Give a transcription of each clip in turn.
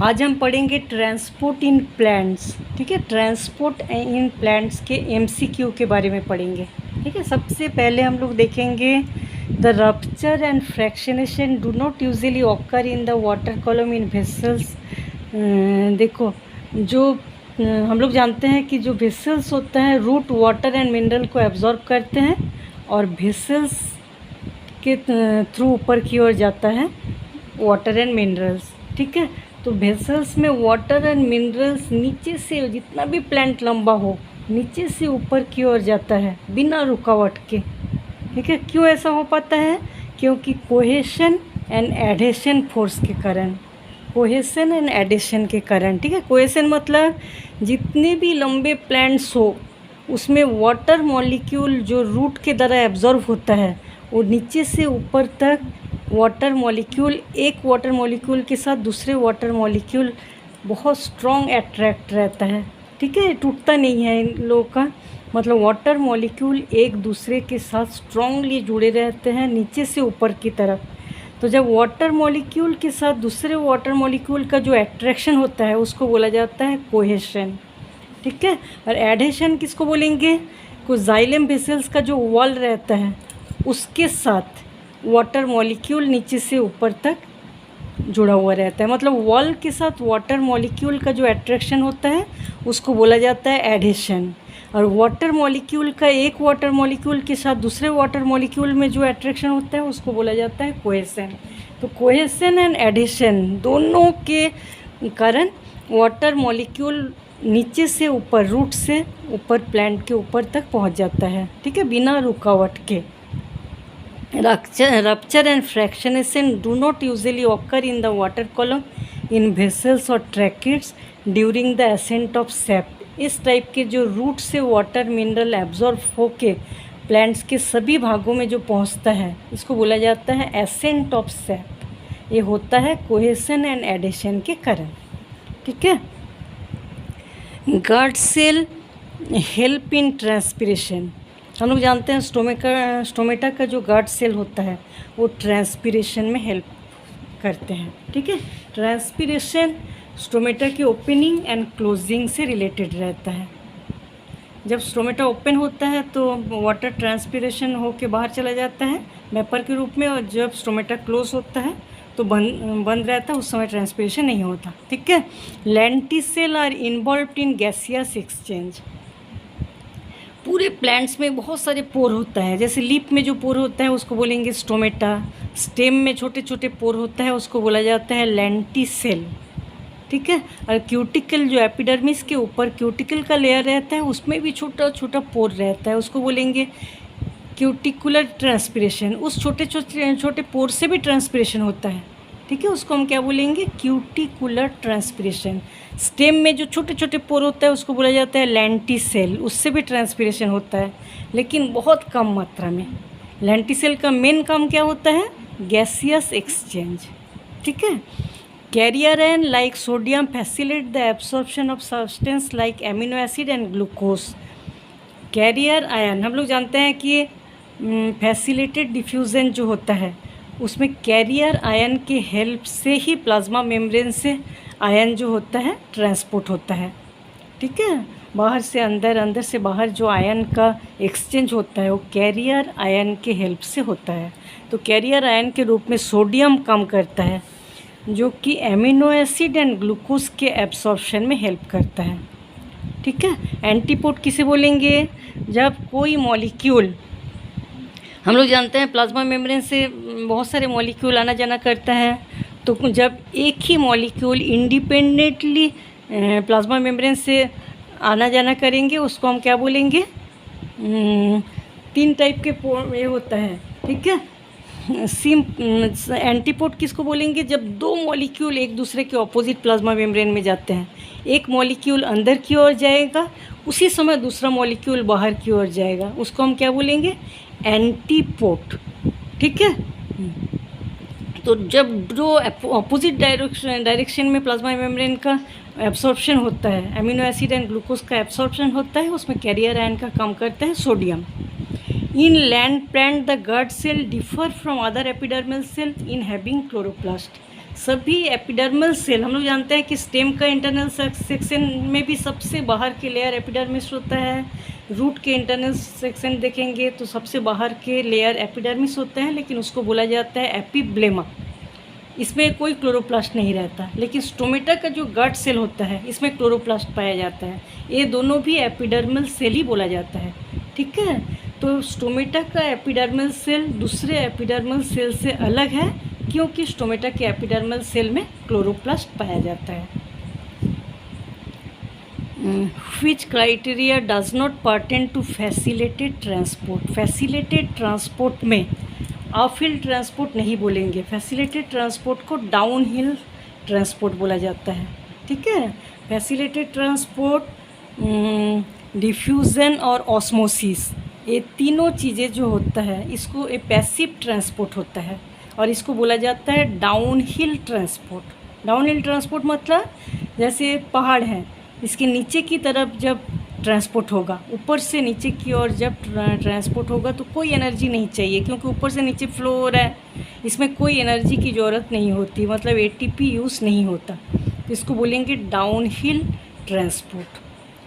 आज हम पढ़ेंगे ट्रांसपोर्ट इन प्लांट्स। ठीक है, ट्रांसपोर्ट इन प्लांट्स के एमसीक्यू के बारे में पढ़ेंगे। ठीक है, सबसे पहले हम लोग देखेंगे the rupture and fractionation do not usually occur in the water column in vessels. देखो, जो हम लोग जानते हैं कि जो वेसल्स होता है रूट वाटर एंड मिनरल को एब्जॉर्ब करते हैं और वेसल्स के थ्रू ऊपर की ओर जाता है वाटर एंड मिनरल्स। ठीक है, तो वेसल्स में वाटर एंड मिनरल्स नीचे से, जितना भी प्लांट लंबा हो, नीचे से ऊपर की ओर जाता है बिना रुकावट के। ठीक है, क्यों ऐसा हो पाता है? क्योंकि कोहेशन एंड एडेशन फोर्स के कारण, कोहेशन एंड एडेशन के कारण। ठीक है, कोहेशन मतलब जितने भी लंबे प्लांट्स हो उसमें वाटर मॉलिक्यूल जो रूट के द्वारा एब्जॉर्ब होता है वो नीचे से ऊपर तक वाटर मॉलिक्यूल, एक वाटर मॉलिक्यूल के साथ दूसरे वाटर मॉलिक्यूल बहुत स्ट्रॉन्ग अट्रैक्ट रहता है। ठीक है, टूटता नहीं है इन लोगों का, मतलब वाटर मॉलिक्यूल एक दूसरे के साथ स्ट्रॉन्गली जुड़े रहते हैं नीचे से ऊपर की तरफ। तो जब वाटर मॉलिक्यूल के साथ दूसरे वाटर मॉलिक्यूल का जो अट्रैक्शन होता है उसको बोला जाता है कोहेशन। ठीक है, और एडेशन किसको बोलेंगे? कुछ जाइलम वेसल्स का जो वॉल रहता है उसके साथ वाटर मॉलिक्यूल नीचे से ऊपर तक जुड़ा हुआ रहता है, मतलब वॉल के साथ वाटर मॉलिक्यूल का जो अट्रैक्शन होता है उसको बोला जाता है एडेशन। और वाटर मॉलिक्यूल का एक वाटर मॉलिक्यूल के साथ दूसरे वाटर मॉलिक्यूल में जो अट्रैक्शन होता है उसको बोला जाता है कोहेशन। तो कोहेशन एंड एडेशन दोनों के कारण वाटर मॉलिक्यूल नीचे से ऊपर, रूट से ऊपर प्लांट के ऊपर तक पहुंच जाता है। ठीक है, बिना रुकावट के। Rupture and fractionation do not usually occur in the water column in vessels or tracheids during the ascent of sap। इस टाइप के जो रूट से वाटर मिनरल एब्जॉर्ब होके प्लांट्स के सभी भागों में जो पहुंचता है इसको बोला जाता है एसेंट ऑफ सैप। ये होता है कोहेशन एंड एडेशन के कारण। ठीक है, guard cell help in transpiration. हम लोग जानते हैं स्टोमेटा का जो गार्ड सेल होता है वो ट्रांसपिरेशन में हेल्प करते हैं। ठीक है, ट्रांसपिरेशन स्टोमेटा की ओपनिंग एंड क्लोजिंग से रिलेटेड रहता है। जब स्टोमेटा ओपन होता है तो वाटर ट्रांसपिरेशन होके बाहर चला जाता है वेपर के रूप में, और जब स्टोमेटा क्लोज होता है तो बंद रहता है, उस समय ट्रांसपिरेशन नहीं होता। ठीक है, lenticel are involved in gaseous exchange. पूरे प्लांट्स में बहुत सारे पोर होता है, जैसे लीफ में जो पोर होता है उसको बोलेंगे स्टोमेटा, स्टेम में छोटे छोटे पोर होता है उसको बोला जाता है लेंटिसेल। ठीक है, और क्यूटिकल जो एपिडर्मिस के ऊपर क्यूटिकल का लेयर रहता है उसमें भी छोटा छोटा पोर रहता है, उसको बोलेंगे क्यूटिकुलर ट्रांसपिरेशन। उस छोटे छोटे पोर से भी ट्रांसपिरेशन होता है। ठीक है, उसको हम क्या बोलेंगे? Cuticular transpiration. स्टेम में जो छोटे छोटे पोर होता है उसको बोला जाता है लेंटिसेल, उससे भी ट्रांसपिरेशन होता है लेकिन बहुत कम मात्रा में। लेंटिसेल का मेन काम क्या होता है? Gaseous exchange. ठीक है, carrier ion like sodium facilitate the absorption of substance like amino acid and glucose. Carrier ion हम लोग जानते हैं कि फैसिलिटेड डिफ्यूज़न जो होता है उसमें कैरियर आयन के हेल्प से ही प्लाज्मा मेम्ब्रेन से आयन जो होता है ट्रांसपोर्ट होता है। ठीक है, बाहर से अंदर, अंदर से बाहर जो आयन का एक्सचेंज होता है वो कैरियर आयन के हेल्प से होता है। तो कैरियर आयन के रूप में सोडियम काम करता है जो कि एमिनो एसिड एंड ग्लूकोज के एब्सॉर्प्शन में हेल्प करता है। ठीक है, एंटीपोड किसे बोलेंगे? जब कोई मॉलिक्यूल, हम लोग जानते हैं प्लाज्मा मेम्ब्रेन से बहुत सारे मॉलिक्यूल आना जाना करता है, तो जब एक ही मॉलिक्यूल इंडिपेंडेंटली प्लाज्मा मेम्ब्रेन से आना जाना करेंगे उसको हम क्या बोलेंगे? 3 टाइप के ये होता है। ठीक है, एंटीपोड किसको बोलेंगे? जब 2 मॉलिक्यूल एक दूसरे के ऑपोजिट प्लाज्मा मेम्ब्रेन में जाते हैं, एक मॉलिक्यूल अंदर की ओर जाएगा उसी समय दूसरा मॉलिक्यूल बाहर की ओर जाएगा, उसको हम क्या बोलेंगे? एंटीपोड। ठीक है, तो जब दो अपोजिट डायरेक्शन में प्लाज्मा मेम्ब्रेन का एब्सॉर्प्शन होता है, एमिनो एसिड एंड ग्लूकोज का एब्सॉर्प्शन होता है, उसमें कैरियर आयन का काम करता है sodium. In land plant the guard cell differ from other epidermal cell in having chloroplast. सभी एपिडर्मल सेल, हम लोग जानते हैं कि स्टेम का इंटरनल सेक्शन में भी सबसे बाहर के लेयर एपिडर्मिस होता है। रूट के इंटरनल सेक्शन देखेंगे तो सबसे बाहर के लेयर एपिडर्मिस होते हैं, लेकिन उसको बोला जाता है एपिब्लेमा। इसमें कोई क्लोरोप्लास्ट नहीं रहता। लेकिन स्टोमेटा का जो गार्ड सेल होता है इसमें क्लोरोप्लास्ट पाया जाता है। ये दोनों भी एपिडर्मल सेल ही बोला जाता है, ठीक है। तो स्टोमेटा का एपिडर्मल सेल दूसरे एपिडर्मल सेल से अलग है, क्योंकि स्टोमेटा के एपिडर्मल सेल में क्लोरोप्लास्ट पाया जाता है। Which criteria does not pertain to facilitated transport? Facilitated transport में अप हिल ट्रांसपोर्ट नहीं बोलेंगे, फैसिलिटेड ट्रांसपोर्ट को डाउन हिल ट्रांसपोर्ट बोला जाता है, ठीक है। फैसिलिटेड ट्रांसपोर्ट, डिफ्यूज़न और ऑस्मोसिस, ये तीनों चीज़ें जो होता है इसको एक पैसिव ट्रांसपोर्ट होता है, और इसको बोला जाता है down hill transport. Down hill transport मतलब जैसे पहाड़ हैं, इसके नीचे की तरफ जब ट्रांसपोर्ट होगा, ऊपर से नीचे की ओर जब ट्रांसपोर्ट होगा तो कोई एनर्जी नहीं चाहिए, क्योंकि ऊपर से नीचे फ्लो हो रहा है, इसमें कोई एनर्जी की ज़रूरत नहीं होती, मतलब एटीपी यूज़ नहीं होता। तो इसको बोलेंगे down hill transport,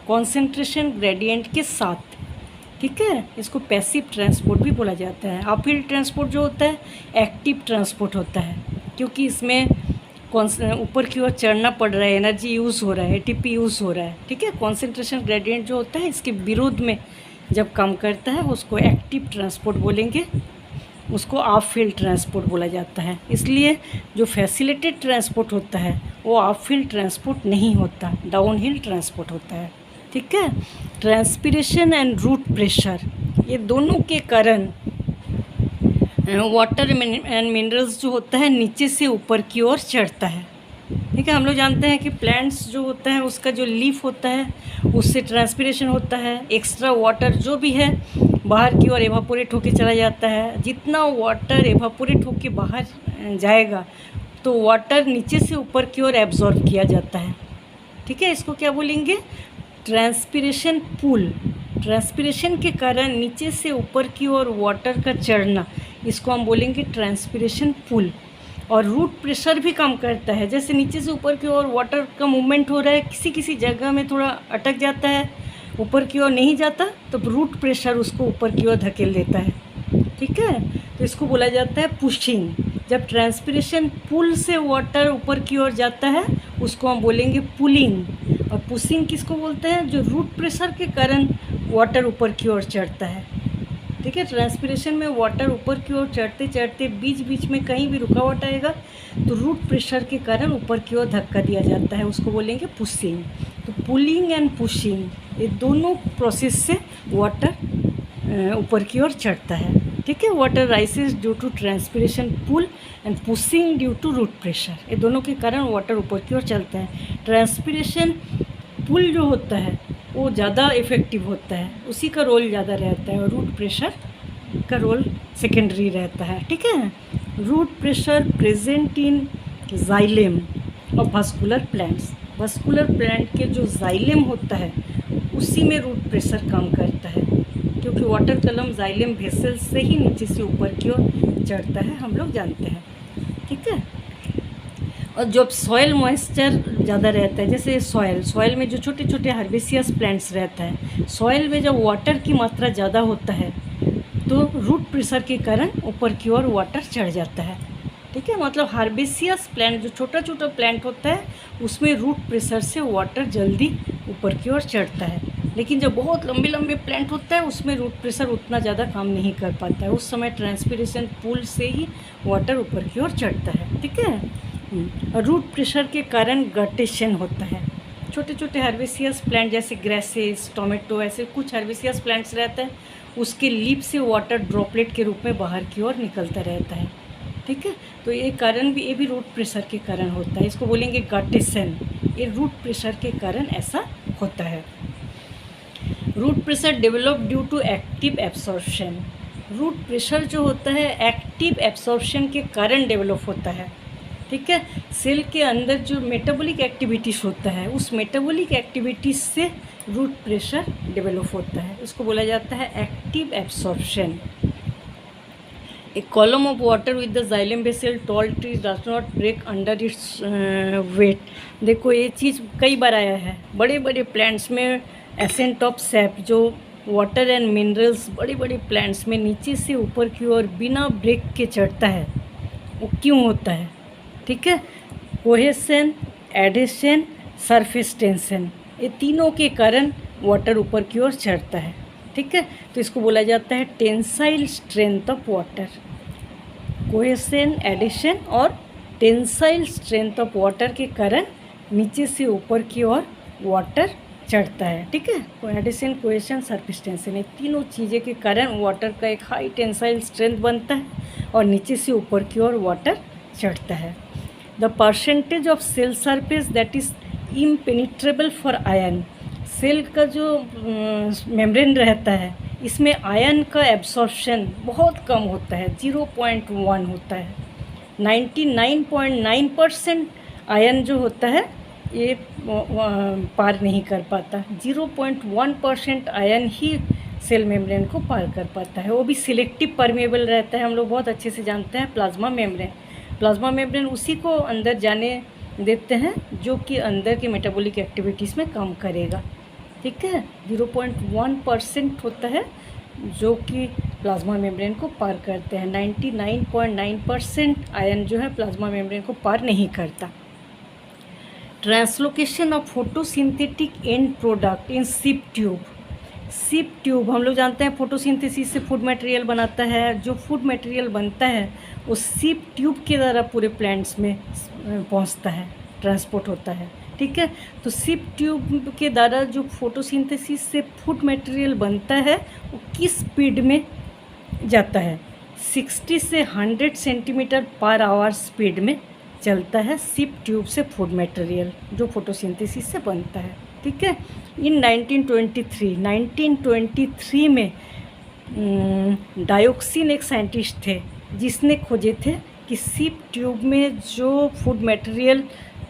concentration gradient के साथ, ठीक है। इसको पैसिव ट्रांसपोर्ट भी बोला जाता है। अप हिल ट्रांसपोर्ट जो होता है एक्टिव ट्रांसपोर्ट होता है, क्योंकि इसमें ऊपर की ओर चढ़ना पड़ रहा है, एनर्जी यूज़ हो रहा है, एटीपी यूज़ हो रहा है, ठीक है। कॉन्सेंट्रेशन ग्रेडियंट जो होता है इसके विरोध में जब काम करता है उसको एक्टिव ट्रांसपोर्ट बोलेंगे, उसको अप हिल ट्रांसपोर्ट बोला जाता है। इसलिए जो फैसिलिटेड ट्रांसपोर्ट होता है वो अप हिल ट्रांसपोर्ट नहीं होता, डाउन हिल ट्रांसपोर्ट होता है, ठीक है। ट्रांसपिरेशन एंड रूट प्रेशर, ये दोनों के कारण वाटर एंड मिनरल्स जो होता है नीचे से ऊपर की ओर चढ़ता है, ठीक है। हम लोग जानते हैं कि प्लांट्स जो होता है उसका जो लीफ होता है उससे ट्रांसपिरेशन होता है, एक्स्ट्रा वाटर जो भी है बाहर की ओर एवापोरेट होके चला जाता है। जितना वाटर एवापोरेट होके बाहर जाएगा तो वाटर नीचे से ऊपर की ओर एब्जॉर्ब किया जाता है, ठीक है। इसको क्या बोलेंगे? Transpiration pool. ट्रांसपिरेशन के कारण नीचे से ऊपर की ओर वाटर का चढ़ना, इसको हम बोलेंगे ट्रांसपिरेशन पूल। और रूट प्रेशर भी कम करता है, जैसे नीचे से ऊपर की ओर वाटर का मूवमेंट हो रहा है, किसी किसी जगह में थोड़ा अटक जाता है, ऊपर की ओर नहीं जाता, तो रूट प्रेशर उसको ऊपर की ओर धकेल देता है, ठीक है। तो इसको बोला जाता है पुशिंग। जब ट्रांसपिरेशन पूल से वाटर ऊपर की ओर जाता है उसको हम बोलेंगे पुलिंग। और पुशिंग किसको बोलते हैं? जो रूट प्रेशर के कारण वाटर ऊपर की ओर चढ़ता है, ठीक है। ट्रांसपिरेशन में वाटर ऊपर की ओर चढ़ते चढ़ते बीच बीच में कहीं भी रुकावट आएगा तो रूट प्रेशर के कारण ऊपर की ओर धक्का दिया जाता है, उसको बोलेंगे पुशिंग। तो पुलिंग एंड पुशिंग, ये दोनों प्रोसेस से वाटर ऊपर की ओर चढ़ता है, ठीक है। Water rises due to transpiration pull and pushing due to root pressure, ये दोनों के कारण वाटर ऊपर की ओर चलता है। ट्रांसपिरेशन पुल जो होता है वो ज़्यादा इफ़ेक्टिव होता है, उसी का रोल ज़्यादा रहता है, और रूट प्रेशर का रोल सेकेंडरी रहता है, ठीक है। Root pressure present in xylem और वस्कुलर प्लांट्स। वस्कुलर प्लांट के जो जाइलेम होता है उसी में रूट प्रेशर काम करता है, क्योंकि वाटर कलम जाइलेम वेसल से ही नीचे से ऊपर की ओर चढ़ता है, हम लोग जानते हैं, ठीक है। और जब सॉयल मॉइस्चर ज़्यादा रहता है, जैसे सॉयल में जो छोटे छोटे हर्बेसियस प्लांट्स रहता है, सॉयल में जब वाटर की मात्रा ज़्यादा होता है तो रूट प्रेशर के कारण ऊपर की ओर वाटर चढ़ जाता है, ठीक है। मतलब हर्बेसियस प्लांट जो छोटा छोटा प्लांट होता है उसमें रूट प्रेशर से वाटर जल्दी ऊपर की ओर चढ़ता है, लेकिन जब बहुत लंबे लंबे प्लांट होता है उसमें रूट प्रेशर उतना ज़्यादा काम नहीं कर पाता है, उस समय ट्रांसपिरेशन पूल से ही वाटर ऊपर की ओर चढ़ता है, ठीक है। रूट प्रेशर के कारण गटेशन होता है। छोटे छोटे हर्बेसियस प्लांट जैसे ग्रेसेस, टोमेटो, ऐसे कुछ हर्बेसियस प्लांट्स रहता है, उसके लीफ से वाटर ड्रॉपलेट के रूप में बाहर की ओर निकलता रहता है, ठीक है। तो ये कारण भी, ये भी रूट प्रेशर के कारण होता है, इसको बोलेंगे गटेशन। ये रूट प्रेशर के कारण ऐसा होता है। Root pressure develop due to active absorption. Root pressure जो होता है एक्टिव एब्सॉर्प्शन के कारण डेवलप होता है, ठीक है। सेल के अंदर जो मेटाबॉलिक एक्टिविटीज़ होता है उस मेटाबॉलिक एक्टिविटीज़ से रूट प्रेशर डेवलप होता है, इसको बोला जाता है active absorption. A column of water with the xylem vessel tall tree does not break under its weight। देखो ये चीज़ कई बार आया है, बड़े बड़े प्लांट्स में एसेंट ऑफ सैप जो वाटर एंड मिनरल्स बड़े बड़े प्लांट्स में नीचे से ऊपर की ओर बिना ब्रेक के चढ़ता है, वो क्यों होता है? ठीक है, कोहेशन, एडेशन, सरफेस टेंशन, ये तीनों के कारण वाटर ऊपर की ओर चढ़ता है। ठीक है, तो इसको बोला जाता है tensile strength of water. Cohesion, adhesion और टेंसाइल स्ट्रेंथ ऑफ वाटर के कारण नीचे से ऊपर की ओर वाटर चढ़ता है। ठीक है, एडिशन, कोहेशन, सरफेस टेंशन, ये तीनों चीज़ें के कारण वाटर का एक हाई टेंसाइल स्ट्रेंथ बनता है और नीचे से ऊपर की ओर वाटर चढ़ता है। The percentage of cell surface that is impenetrable for ion, cell का जो मेम्ब्रेन रहता है इसमें आयन का एब्सॉर्प्शन बहुत कम होता है, 0.1 होता है। 99.9% आयन जो होता है ये पार नहीं कर पाता, 0.1% आयन ही सेल मेम्ब्रेन को पार कर पाता है, वो भी सिलेक्टिव परमेबल रहता है। हम लोग बहुत अच्छे से जानते हैं प्लाज्मा मेम्ब्रेन, प्लाज्मा मेम्ब्रेन उसी को अंदर जाने देते हैं जो कि अंदर के मेटाबॉलिक एक्टिविटीज़ में काम करेगा। ठीक है, 0.1% होता है जो कि प्लाज्मा मेम्ब्रेन को पार करते हैं। 99.9% आयन जो है प्लाज्मा मेम्ब्रेन को पार नहीं करता। Translocation of photosynthetic and product in sieve tube, sieve tube हम लोग जानते हैं फोटोसिंथेसिस से फूड मटेरियल बनाता है, जो फूड मटेरियल बनता है वो सिप ट्यूब के द्वारा पूरे प्लांट्स में पहुंचता है, ट्रांसपोर्ट होता है। ठीक है, तो सिप ट्यूब के द्वारा जो फोटोसिंथेसिस से फूड मटेरियल बनता है वो किस स्पीड में जाता है? 60 से 100 सेंटीमीटर पर आवर स्पीड में चलता है सिप ट्यूब से फूड मटेरियल जो फोटोसिंथेसिस से बनता है। ठीक है, इन 1923 में डायोक्सिन एक साइंटिस्ट थे जिसने खोजे थे कि सिप ट्यूब में जो फूड मटेरियल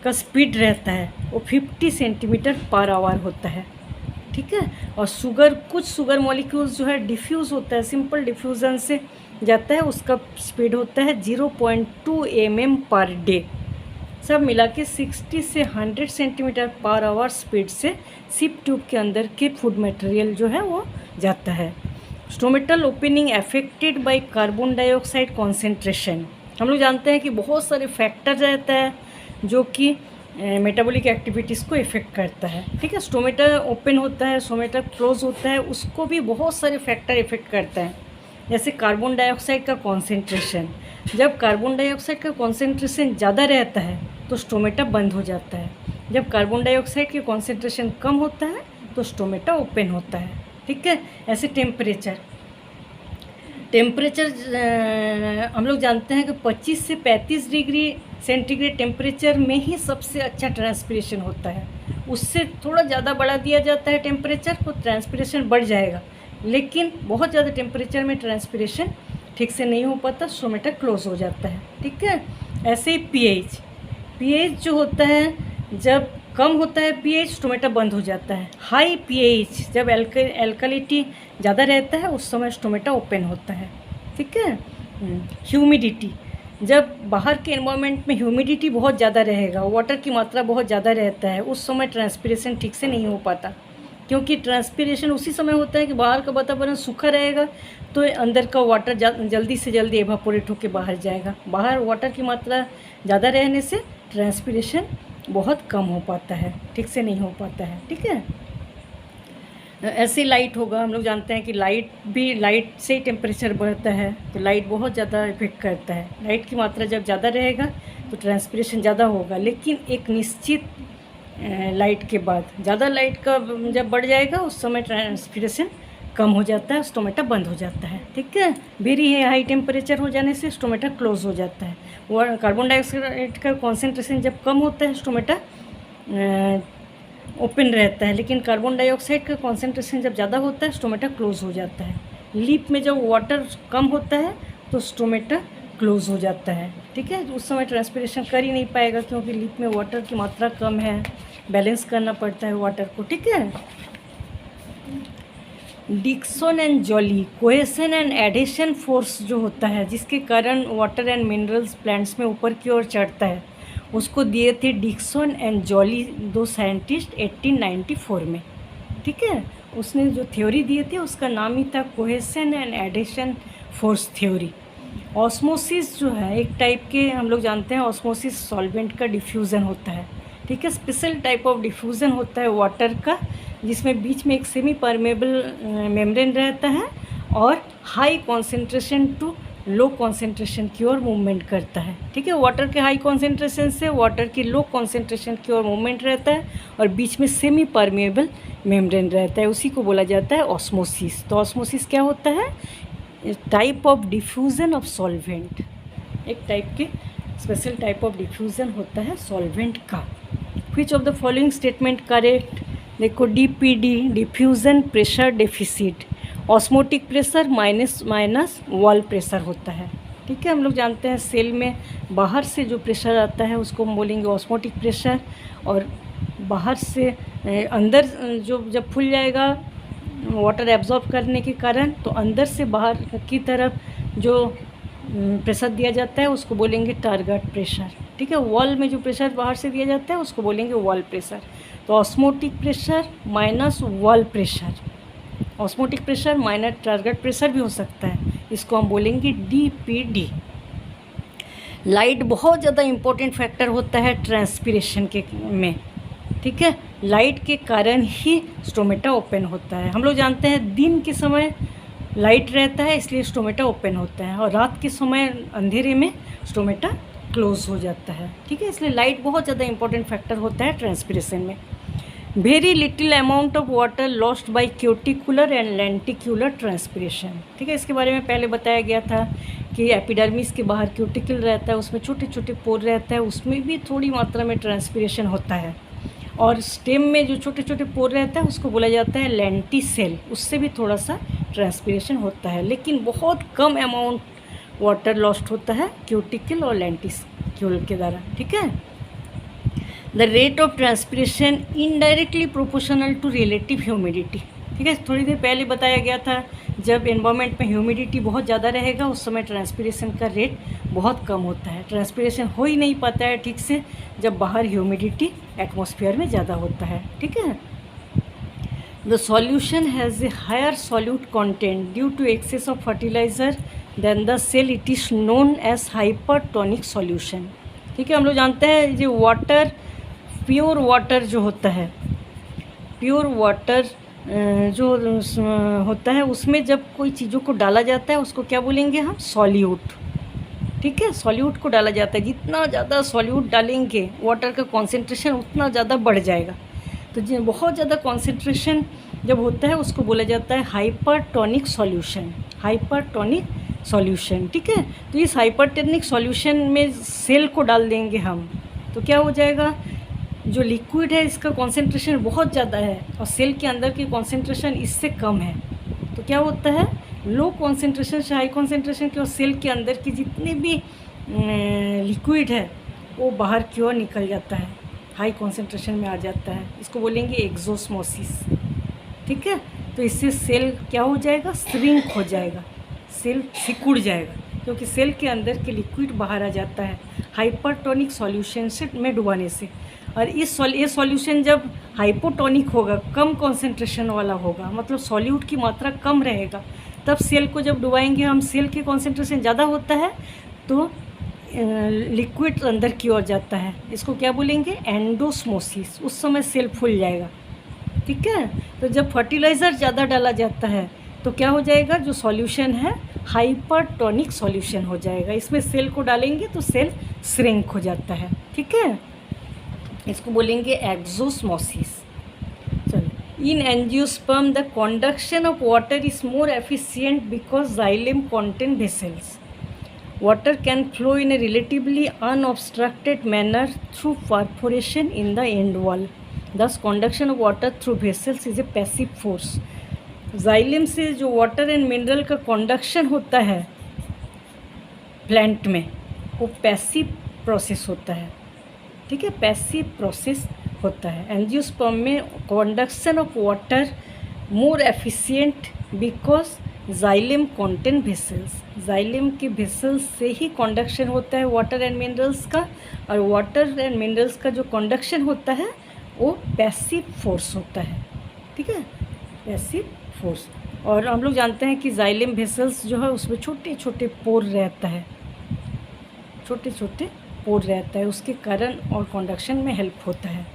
का स्पीड रहता है वो 50 सेंटीमीटर पर आवर होता है। ठीक है, और शुगर, कुछ शुगर मॉलिक्यूल्स जो है डिफ्यूज़ होता है, सिंपल डिफ्यूज़न से जाता है, उसका स्पीड होता है 0.2 mm पर डे। सब मिला के 60 से 100 सेंटीमीटर पर आवर स्पीड से सिप ट्यूब के अंदर के फूड मटेरियल जो है वो जाता है। Stomatal opening affected by carbon dioxide concentration, हम लोग जानते हैं कि बहुत सारे फैक्टर रहता है जो कि मेटाबॉलिक एक्टिविटीज़ को इफ़ेक्ट करता है। ठीक है, स्टोमेटा ओपन होता है, स्टोमेटा क्लोज होता है, उसको भी बहुत सारे फैक्टर इफ़ेक्ट करता है। जैसे कार्बन डाइऑक्साइड का कॉन्सेंट्रेशन, जब कार्बन डाइऑक्साइड का कॉन्सेंट्रेशन ज़्यादा रहता है तो स्टोमेटा बंद हो जाता है, जब कार्बन डाइऑक्साइड के कॉन्सेंट्रेशन कम होता है तो स्टोमेटा ओपन होता है। ठीक है, ऐसे टेम्परेचर हम लोग जानते हैं कि 25 से 35 डिग्री सेंटीग्रेड टेम्परेचर में ही सबसे अच्छा ट्रांसपिरेशन होता है। उससे थोड़ा ज़्यादा बढ़ा दिया जाता है टेम्परेचर तो ट्रांसपिरेशन बढ़ जाएगा, लेकिन बहुत ज़्यादा टेम्परेचर में ट्रांसपिरेशन ठीक से नहीं हो पाता, स्टोमेटा क्लोज हो जाता है। ठीक है, ऐसे ही पीएच जो होता है, जब कम होता है पीएच स्टोमेटा बंद हो जाता है। हाई पीएच जब एल्कलिटी ज़्यादा रहता है उस समय स्टोमेटा ओपन होता है। ठीक है, ह्यूमिडिटी, जब बाहर के एनवायरनमेंट में ह्यूमिडिटी बहुत ज़्यादा रहेगा, वाटर की मात्रा बहुत ज़्यादा रहता है, उस समय ट्रांसपिरेशन ठीक से नहीं हो पाता, क्योंकि ट्रांसपिरेशन उसी समय होता है कि बाहर का वातावरण सूखा रहेगा तो अंदर का वाटर जल्दी से जल्दी एवापोरेट होकर बाहर जाएगा। बाहर वाटर की मात्रा ज़्यादा रहने से ट्रांसपिरेशन बहुत कम हो पाता है, ठीक से नहीं हो पाता है। ठीक है, ऐसे लाइट होगा, हम लोग जानते हैं कि लाइट से ही टेम्परेचर बढ़ता है, तो लाइट बहुत ज़्यादा इफेक्ट करता है। लाइट की मात्रा जब ज़्यादा रहेगा तो ट्रांसपिरेशन ज़्यादा होगा, लेकिन एक निश्चित लाइट के बाद ज़्यादा लाइट का जब बढ़ जाएगा उस समय ट्रांसपिरेशन कम हो जाता है, स्टोमेटा बंद हो जाता है। ठीक है, वेरी हाई टेम्परेचर हो जाने से स्टोमेटा क्लोज हो जाता है। और कार्बन डाइऑक्साइड का कॉन्सेंट्रेशन जब कम होता है स्टोमेटा ओपन रहता है, लेकिन कार्बन डाइऑक्साइड का कॉन्सेंट्रेशन जब ज़्यादा होता है स्टोमेटा क्लोज हो जाता है। लिप में जब वाटर कम होता है तो स्टोमेटा क्लोज हो जाता है। ठीक है, उस समय ट्रांसपिरेशन कर ही नहीं पाएगा क्योंकि लिप में वाटर की मात्रा कम है, बैलेंस करना पड़ता है वाटर को। ठीक है, Dixon and Joly cohesion and adhesion force जो होता है, जिसके कारण वाटर एंड मिनरल्स प्लांट्स में ऊपर की ओर चढ़ता है, उसको दिए थे डिक्सन एंड जॉली, दो साइंटिस्ट 1894 में। ठीक है, उसने जो थ्योरी दिए थे उसका नाम ही था cohesion and adhesion force theory. Osmosis जो है एक टाइप के, हम लोग जानते हैं ऑस्मोसिस सॉल्वेंट का डिफ्यूज़न होता है। ठीक है, स्पेशल टाइप ऑफ डिफ्यूज़न होता है वाटर का, जिसमें बीच में एक सेमी परमेबल मेम्ब्रेन रहता है और high concentration to low concentration की ओर मूवमेंट करता है। ठीक है, वाटर के हाई कॉन्सेंट्रेशन से वाटर की लो कॉन्सेंट्रेशन की ओर मूवमेंट रहता है और बीच में सेमी परमेबल मेम्ब्रेन रहता है, उसी को बोला जाता है ऑस्मोसिस। तो ऑस्मोसिस क्या होता है? Type of diffusion of solvent, एक टाइप के स्पेशल टाइप ऑफ डिफ्यूज़न होता है सॉल्वेंट का। Which of the following statement correct? देखो, DPD diffusion pressure deficit, osmotic pressure minus wall pressure होता है। ठीक है, हम लोग जानते हैं सेल में बाहर से जो प्रेशर आता है उसको हम बोलेंगे ऑस्मोटिक प्रेशर, और बाहर से अंदर जो जब फूल जाएगा वाटर एब्जॉर्ब करने के कारण, तो अंदर से बाहर की तरफ जो प्रेशर दिया जाता है उसको बोलेंगे टारगेट प्रेशर। ठीक है, वॉल में जो प्रेशर बाहर से दिया जाता है उसको बोलेंगे वॉल प्रेशर। तो osmotic pressure minus wall pressure, osmotic pressure minus target pressure भी हो सकता है, इसको हम बोलेंगे डीपीडी। लाइट बहुत ज़्यादा इम्पोर्टेंट फैक्टर होता है ट्रांसपिरेशन के में। ठीक है, लाइट के कारण ही स्टोमेटा ओपन होता है। हम लोग जानते हैं दिन के समय लाइट रहता है इसलिए स्टोमेटा ओपन होता है, और रात के समय अंधेरे में स्टोमेटा क्लोज हो जाता है। ठीक है, इसलिए लाइट बहुत ज़्यादा इंपॉर्टेंट फैक्टर होता है ट्रांसपिरेशन में। Very little amount of water lost by cuticular and लेंटिक्यूलर transpiration. ठीक है, इसके बारे में पहले बताया गया था कि एपिडर्मिस के बाहर क्यूटिकल रहता है, उसमें छोटे छोटे पोर रहता है, उसमें भी थोड़ी मात्रा में ट्रांसपिरेशन होता है, और स्टेम में जो छोटे छोटे पोर रहता है उसको बोला जाता है लेंटिसेल, उससे भी थोड़ा सा ट्रांसपिरेशन होता है, लेकिन बहुत कम अमाउंट वाटर लॉस्ट होता है क्यूटिकल और लेंटिक्यूल के द्वारा। ठीक है, the rate of transpiration indirectly proportional to relative humidity. ठीक है, थोड़ी देर पहले बताया गया था जब एनवायरनमेंट में ह्यूमिडिटी बहुत ज़्यादा रहेगा उस समय ट्रांसपिरेशन का रेट बहुत कम होता है। ट्रांसपिरेशन हो ही नहीं पाता है ठीक से जब बाहर ह्यूमिडिटी एटमॉस्फेयर में ज़्यादा होता है। ठीक है, the solution has a higher solute content due to excess of fertiliser than the cell, it is known as hypertonic solution. ठीक है, हम लोग जानते हैं जो वाटर, प्योर वाटर जो होता है, प्योर वाटर जो होता है उसमें जब कोई चीज़ों को डाला जाता है उसको क्या बोलेंगे हम? सॉल्यूट। ठीक है, सॉल्यूट को डाला जाता है, जितना ज़्यादा सॉल्यूट डालेंगे वाटर का कॉन्सेंट्रेशन उतना ज़्यादा बढ़ जाएगा। तो जो बहुत ज़्यादा कॉन्सेंट्रेशन जब होता है उसको बोला जाता है हाइपरटोनिक सॉल्यूशन, हाइपरटोनिक सॉल्यूशन। ठीक है, तो इस हाइपरटोनिक सॉल्यूशन में सेल को डाल देंगे हम, तो क्या हो जाएगा? जो लिक्विड है इसका कॉन्सेंट्रेशन बहुत ज़्यादा है और सेल के अंदर की कॉन्सेंट्रेशन इससे कम है, तो क्या होता है? लो कॉन्सेंट्रेशन से हाई कॉन्सेंट्रेशन की और सेल के अंदर की जितने भी लिक्विड है वो बाहर की ओर निकल जाता है, हाई कॉन्सेंट्रेशन में आ जाता है, इसको बोलेंगे एक्सोस्मोसिस। ठीक है, तो इससे सेल क्या हो जाएगा? श्रिंक हो जाएगा, सेल सिकुड़ जाएगा, क्योंकि सेल के अंदर के लिक्विड बाहर आ जाता है हाइपरटोनिक सॉल्यूशन से में डुबाने से। और ये सॉल्यूशन जब हाइपोटोनिक होगा, कम कॉन्सेंट्रेशन वाला होगा, मतलब सॉल्यूट की मात्रा कम रहेगा, तब सेल को जब डुबाएंगे हम, सेल की कॉन्सेंट्रेशन ज़्यादा होता है तो लिक्विड अंदर की ओर जाता है, इसको क्या बोलेंगे? एंडोस्मोसिस। उस समय सेल फूल जाएगा। ठीक है, तो जब फर्टिलाइज़र ज़्यादा डाला जाता है तो क्या हो जाएगा? जो सॉल्यूशन है हाइपरटोनिक सॉल्यूशन हो जाएगा, इसमें सेल को डालेंगे तो सेल श्रिंक हो जाता है। ठीक है, इसको बोलेंगे एक्सोस्मोसिस। चलो, इन angiosperm the conduction of water is more efficient because xylem contain vessels. Water can flow in a relatively unobstructed manner through perforation in the end wall. Thus, conduction of water through vessels is a passive force. Xylem से जो water and mineral का conduction होता है plant में, वो passive process होता है। ठीक है, पैसिव प्रोसेस होता है। एंजियोस्पर्म में conduction of water more efficient because xylem contain vessels, xylem के वेसल्स से ही कंडक्शन होता है वाटर एंड मिनरल्स का, और वाटर एंड मिनरल्स का जो कंडक्शन होता है वो पैसिव फोर्स होता है, ठीक है, पैसिव फोर्स। और हम लोग जानते हैं कि जाइलम वेसल्स जो है उसमें छोटे छोटे पोर रहता है, छोटे छोटे पोर रहता है, उसके कारण और कंडक्शन में हेल्प होता है,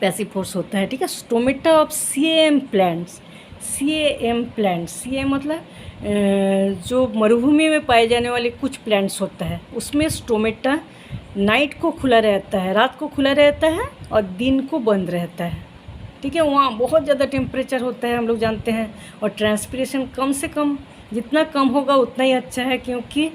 पैसिव फोर्स होता है, ठीक है। Stomata of CM plants, CM plants, CM मतलब जो मरुभूमि में पाए जाने वाले कुछ प्लांट्स होता है उसमें स्टोमेटा नाइट को खुला रहता है, रात को खुला रहता है और दिन को बंद रहता है, ठीक है। वहाँ बहुत ज़्यादा टेम्परेचर होता है, हम लोग जानते हैं, और ट्रांसपिरेशन कम से कम, जितना कम होगा उतना ही अच्छा है, क्योंकि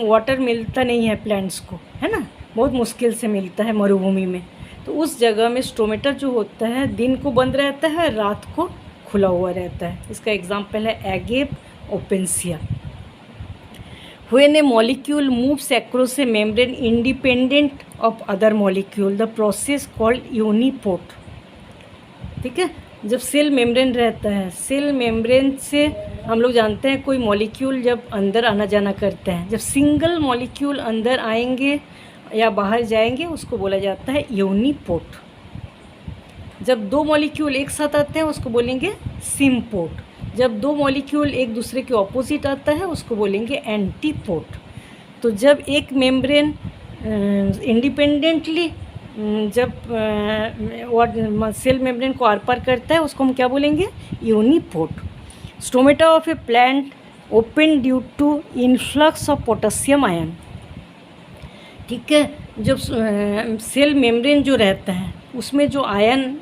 वाटर मिलता नहीं है प्लांट्स को, है ना, बहुत मुश्किल से मिलता है मरुभूमि में। तो उस जगह में स्टोमेटा जो होता है दिन को बंद रहता है, रात को खुला हुआ रहता है। इसका एग्जाम्पल है एगेप ओपेंसिया। When a molecule moves across a membrane independent of other molecule, the process called uniport, ठीक है। जब सेल मेम्ब्रेन रहता है, सेल मेम्ब्रेन से हम लोग जानते हैं कोई मॉलिक्यूल जब अंदर आना जाना करते हैं, जब सिंगल मॉलिक्यूल अंदर आएंगे या बाहर जाएंगे उसको बोला जाता है यूनिपोर्ट। जब दो मॉलिक्यूल एक साथ आते हैं उसको बोलेंगे सिम्पोर्ट। जब दो मॉलिक्यूल एक दूसरे के ऑपोजिट आता है उसको बोलेंगे एंटीपोर्ट। तो जब एक मेम्ब्रेन इंडिपेंडेंटली जब सेल मेम्ब्रेन को आर पार करता है उसको हम क्या बोलेंगे, uniport. Stomata of a plant open due to influx of potassium ion, ठीक है। जब सेल मेम्ब्रेन जो रहता है उसमें जो आयन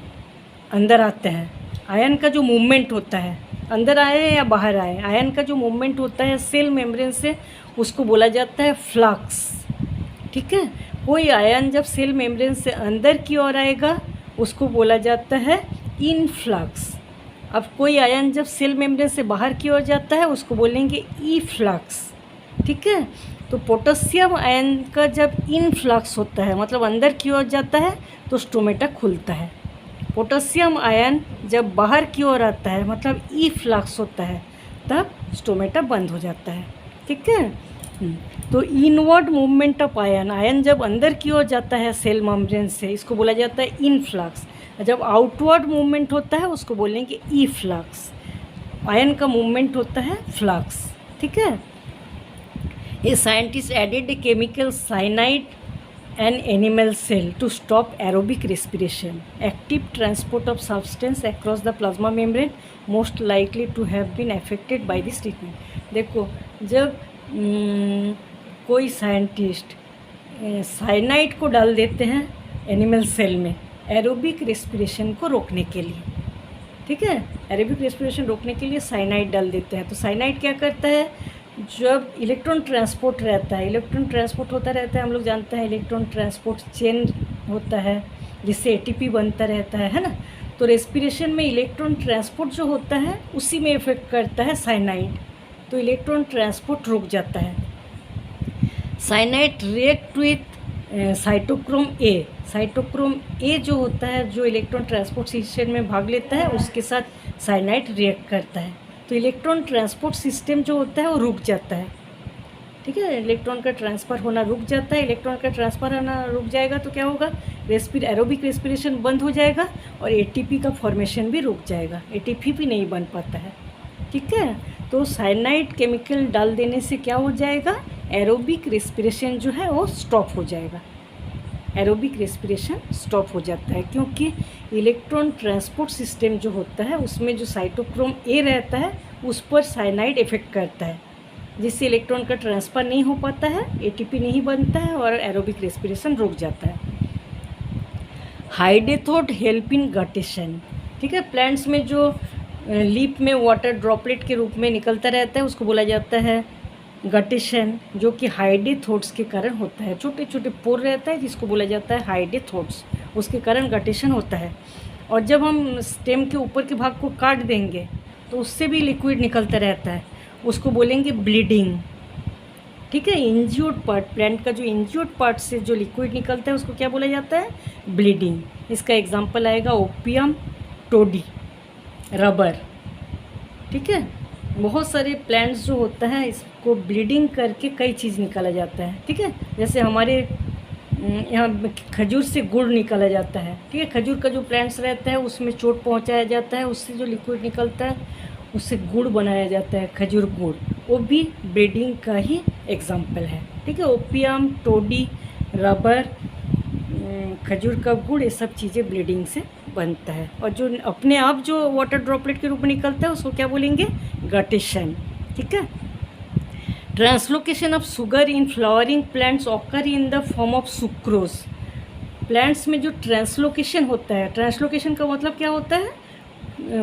अंदर आते हैं, आयन का जो मूवमेंट होता है, अंदर आए या बाहर आए, आयन का जो मूवमेंट होता है सेल मेम्ब्रेन से उसको बोला जाता है फ्लक्स, ठीक है। कोई आयन जब सेल मेम्ब्रेन से अंदर की ओर आएगा उसको बोला जाता है इनफ्लक्स। अब कोई आयन जब सेल मेम्ब्रेन से बाहर की ओर जाता है उसको बोलेंगे ई फ्लक्स, ठीक है। तो पोटेशियम आयन का जब इनफ्लक्स होता है मतलब अंदर की ओर जाता है तो स्टोमेटा खुलता है। पोटेशियम आयन जब बाहर की ओर आता है मतलब ई फ्लक्स होता है तब स्टोमेटा बंद हो जाता है, ठीक है। तो inward movement of ion, ion जब अंदर की ओर जाता है सेल मेम्ब्रेन से इसको बोला जाता है इनफ्लक्स। जब आउटवर्ड मूवमेंट होता है उसको बोलेंगे ई फ्लक्स। आयन का मूवमेंट होता है फ्लक्स, ठीक है। A scientist added a chemical cyanide an animal cell to stop aerobic respiration. Active transport of substance across the plasma membrane most likely to have been affected by this treatment. देखो जब कोई scientist cyanide को डाल देते हैं animal cell में aerobic respiration को रोकने के लिए, ठीक है, एरोबिक रेस्पिरेशन रोकने के लिए साइनाइड डाल देते हैं। तो साइनाइड क्या करता है, जब इलेक्ट्रॉन ट्रांसपोर्ट रहता है, इलेक्ट्रॉन ट्रांसपोर्ट होता रहता है, हम लोग जानते हैं इलेक्ट्रॉन ट्रांसपोर्ट चेन होता है जिससे एटीपी बनता रहता है ना। तो रेस्पिरेशन में इलेक्ट्रॉन ट्रांसपोर्ट जो होता है उसी में इफेक्ट करता है साइनाइड, तो इलेक्ट्रॉन ट्रांसपोर्ट रुक जाता है। Cyanide react with cytochrome A, cytochrome A जो होता है जो इलेक्ट्रॉन ट्रांसपोर्ट सिस्टम में भाग लेता है उसके साथ साइनाइड रिएक्ट करता है, तो इलेक्ट्रॉन ट्रांसपोर्ट सिस्टम जो होता है वो रुक जाता है, ठीक है। इलेक्ट्रॉन का ट्रांसफ़र होना रुक जाता है, इलेक्ट्रॉन का ट्रांसफ़र होना रुक जाएगा तो क्या होगा, एरोबिक रेस्पिरेशन बंद हो जाएगा और एटीपी का फॉर्मेशन भी रुक जाएगा, एटीपी भी नहीं बन पाता है, ठीक है। तो साइनाइड केमिकल डाल देने से क्या हो जाएगा, एरोबिक रेस्पिरेशन जो है वो स्टॉप हो जाएगा, एरोबिक रेस्पिरेशन स्टॉप हो जाता है, क्योंकि इलेक्ट्रॉन ट्रांसपोर्ट सिस्टम जो होता है उसमें जो साइटोक्रोम ए रहता है उस पर साइनाइड इफेक्ट करता है, जिससे इलेक्ट्रॉन का ट्रांसफ़र नहीं हो पाता है, एटीपी नहीं बनता है और एरोबिक रेस्पिरेशन रुक जाता है। हाइडेथोड हेल्प इन गटेशन, ठीक है। प्लांट्स में जो लीफ में वाटर ड्रॉपलेट के रूप में निकलता रहता है उसको बोला जाता है गटेशन, जो कि हाइडेथोड्स के कारण होता है। छोटे छोटे पोर रहता है जिसको बोला जाता है हाइडेथोड्स, उसके कारण गटेशन होता है। और जब हम स्टेम के ऊपर के भाग को काट देंगे तो उससे भी लिक्विड निकलता रहता है, उसको बोलेंगे ब्लीडिंग, ठीक है। इंज्यूर्ड पार्ट, प्लांट का जो इंज्यूर्ड पार्ट से जो लिक्विड निकलता है उसको क्या बोला जाता है, ब्लीडिंग। इसका एग्जांपल आएगा ओपियम टोडी, रबर, ठीक है। बहुत सारे प्लांट्स जो होता है इसको ब्लीडिंग करके कई चीज़ निकाला जाता है, ठीक है। जैसे हमारे यहाँ खजूर से गुड़ निकाला जाता है, ठीक है। खजूर का जो प्लांट्स रहता है उसमें चोट पहुँचाया जाता है, उससे जो लिक्विड निकलता है उससे गुड़ बनाया जाता है, खजूर गुड़, वो भी ब्रीडिंग का ही एग्जाम्पल है, ठीक है। ओपियम, टोडी, रबर, खजूर का गुड़, ये सब चीज़ें ब्लीडिंग से बनता है। और जो अपने आप जो वाटर ड्रॉपलेट के रूप में निकलता है उसको क्या बोलेंगे? गटेशन, ठीक है। Translocation of sugar in flowering plants occur in the form of sucrose. Plants में जो ट्रांसलोकेशन होता है, ट्रांसलोकेशन का मतलब क्या होता है?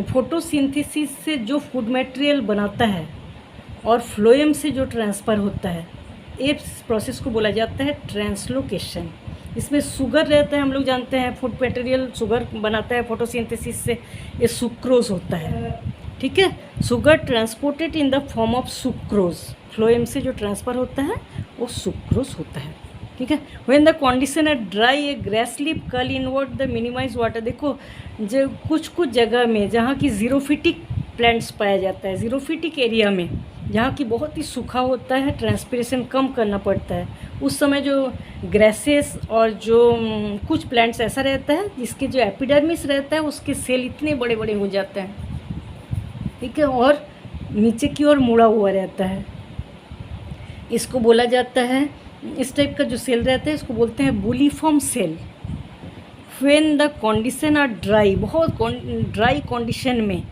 फोटोसिंथेसिस से जो फूड मटेरियल बनाता है और फ्लोएम से जो ट्रांसफ़र होता है, इस प्रोसेस को बोला जाता है ट्रांसलोकेशन। इसमें शुगर रहता है, हम लोग जानते हैं फूड मटेरियल शुगर बनाता है फोटोसिंथेसिस से, ये सुक्रोज होता है, ठीक है। Sugar transported in the form of sucrose, phloem से जो ट्रांसफ़र होता है वो सुक्रोज होता है, ठीक है। When the condition are dry a grass leaf curl inward the minimise water. देखो जो कुछ कुछ जगह में जहाँ की जीरोफिटिक प्लांट्स पाया जाता है, जीरोफिटिक एरिया में जहाँ की बहुत ही सूखा होता है, ट्रांसपिरेशन कम करना पड़ता है, उस समय जो ग्रासेस और जो कुछ प्लांट्स ऐसा रहता है जिसके जो एपिडर्मिस रहता है उसके सेल इतने बड़े बड़े हो जाते हैं, ठीक है, और नीचे की ओर मुड़ा हुआ रहता है। इसको बोला जाता है, इस टाइप का जो सेल रहता है इसको बोलते हैं bulliform cell. When the condition are dry, बहुत ड्राई कंडीशन में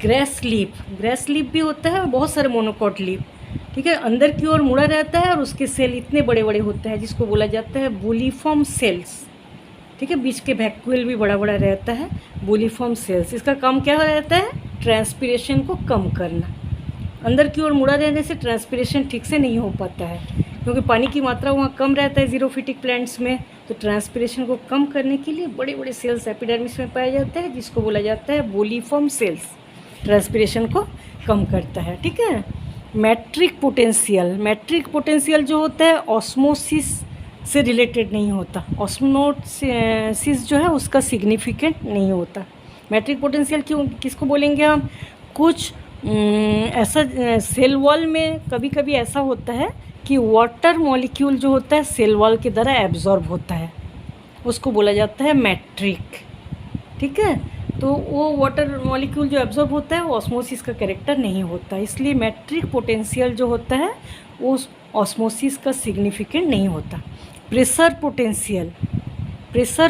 ग्रास लीफ भी होता है और बहुत सारे मोनोकॉट लीफ, ठीक है, अंदर की ओर मुड़ा रहता है और उसके सेल इतने बड़े बड़े होते हैं जिसको बोला जाता है बुलीफॉर्म सेल्स, ठीक है। बीच के वैक्यूल भी बड़ा बड़ा रहता है, बुलीफॉर्म सेल्स। इसका काम क्या रहता है? ट्रांसपिरेशन को कम करना। अंदर की ओर मुड़ा रहने से ट्रांसपिरेशन ठीक से नहीं हो पाता है क्योंकि पानी की मात्रा वहाँ कम रहता है जीरोफिटिक प्लांट्स में, तो ट्रांसपिरेशन को कम करने के लिए बड़े बड़े सेल्स एपिडर्मिस में पाए जाते हैं जिसको बोला जाता है बुलीफॉर्म सेल्स, ट्रांसपिरेशन को कम करता है, ठीक है। मैट्रिक पोटेंशियल जो होता है ऑस्मोसिस से रिलेटेड नहीं होता, ऑस्मोसिस जो है उसका सिग्निफिकेंट नहीं होता। मैट्रिक पोटेंशियल क्यों किसको बोलेंगे हम? कुछ ऐसा सेल वॉल में कभी कभी ऐसा होता है कि वाटर मॉलिक्यूल जो होता है सेल वॉल के द्वारा एब्जॉर्ब होता है, उसको बोला जाता है मैट्रिक, ठीक है। तो वो वाटर मॉलिक्यूल जो एब्जॉर्ब होता है वो ऑस्मोसिस का कैरेक्टर नहीं होता, इसलिए मैट्रिक पोटेंशियल जो होता है वो ऑस्मोसिस का सिग्निफिकेंट नहीं होता। Pressure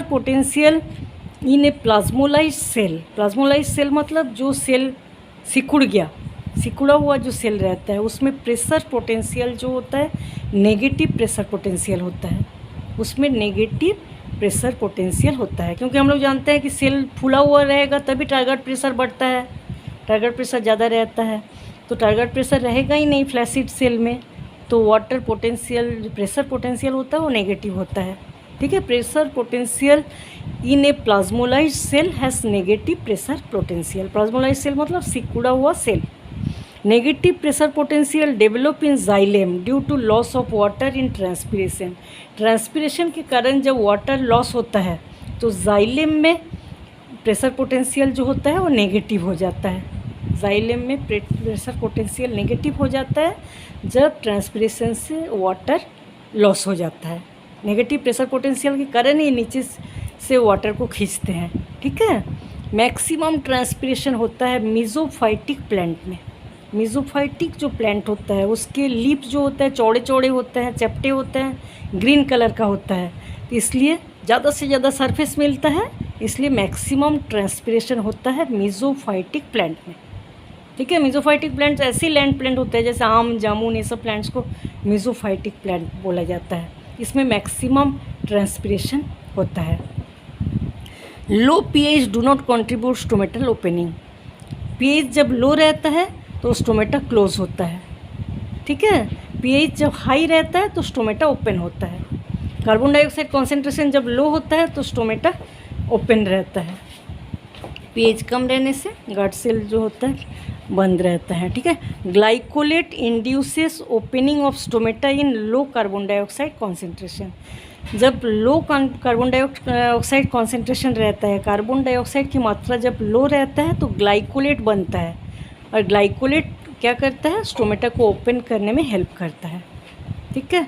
potential in a plasmolysed cell मतलब जो सेल सिकुड़ा हुआ जो सेल रहता है उसमें प्रेशर पोटेंशियल जो होता है नेगेटिव प्रेशर पोटेंशियल होता है, उसमें नेगेटिव प्रेशर पोटेंशियल होता है क्योंकि हम लोग जानते हैं कि सेल फूला हुआ रहेगा तभी टारगेट प्रेशर बढ़ता है, टारगेट प्रेशर ज़्यादा रहता है, तो टारगेट प्रेशर रहेगा ही नहीं फ्लैसिड सेल में, तो वाटर पोटेंशियल प्रेशर पोटेंशियल होता है वो नेगेटिव होता है, ठीक है। Pressure potential in a plasmolysed cell has negative pressure potential. Plasmolysed cell मतलब सिकुड़ा हुआ cell. Negative pressure potential develop in xylem due to loss of water in transpiration के कारण जब वाटर लॉस होता है तो जाइलेम में प्रेशर पोटेंशियल जो होता है वो नेगेटिव हो जाता है। जाइलेम में प्रेशर पोटेंशियल नेगेटिव हो जाता है जब ट्रांसपिरेशन से वाटर लॉस हो जाता है। नेगेटिव प्रेशर पोटेंशियल के कारण ही नीचे से वाटर को खींचते हैं, ठीक है। मैक्सिमम ट्रांसपिरेशन होता है मीजोफाइटिक प्लांट में। मीजोफाइटिक जो प्लांट होता है उसके लीफ जो होता है चौड़े चौड़े होते हैं, चपटे होते हैं, ग्रीन कलर का होता है, तो इसलिए ज़्यादा से ज़्यादा सरफेस मिलता है, इसलिए मैक्सिमम ट्रांसपिरेशन होता है मीजोफाइटिक प्लांट में, ठीक है। मीजोफाइटिक प्लांट्स ऐसे लैंड प्लांट होते हैं जैसे आम, जामुन, ये सब प्लांट्स को मीजोफाइटिक प्लांट बोला जाता है, इसमें मैक्सिमम ट्रांसपिरेशन होता है। Low pH do not contribute stomatal opening. PH जब लो रहता है तो स्टोमेटा क्लोज होता है, ठीक है। पीएच जब हाई रहता है तो स्टोमेटा ओपन होता है। कार्बन डाइऑक्साइड कॉन्सेंट्रेशन जब लो होता है तो स्टोमेटा ओपन रहता है। पीएच कम रहने से गार्ड सेल जो होता है बंद रहता है, ठीक है। Glycolate induces opening of stomata in low carbon dioxide concentration. जब लो कार्बन डाइऑक्साइड कॉन्सेंट्रेशन रहता है, कार्बन डाइऑक्साइड की मात्रा जब लो रहता है तो ग्लाइकोलेट बनता है, और ग्लाइकोलेट क्या करता है, स्टोमेटा को ओपन करने में हेल्प करता है, ठीक है।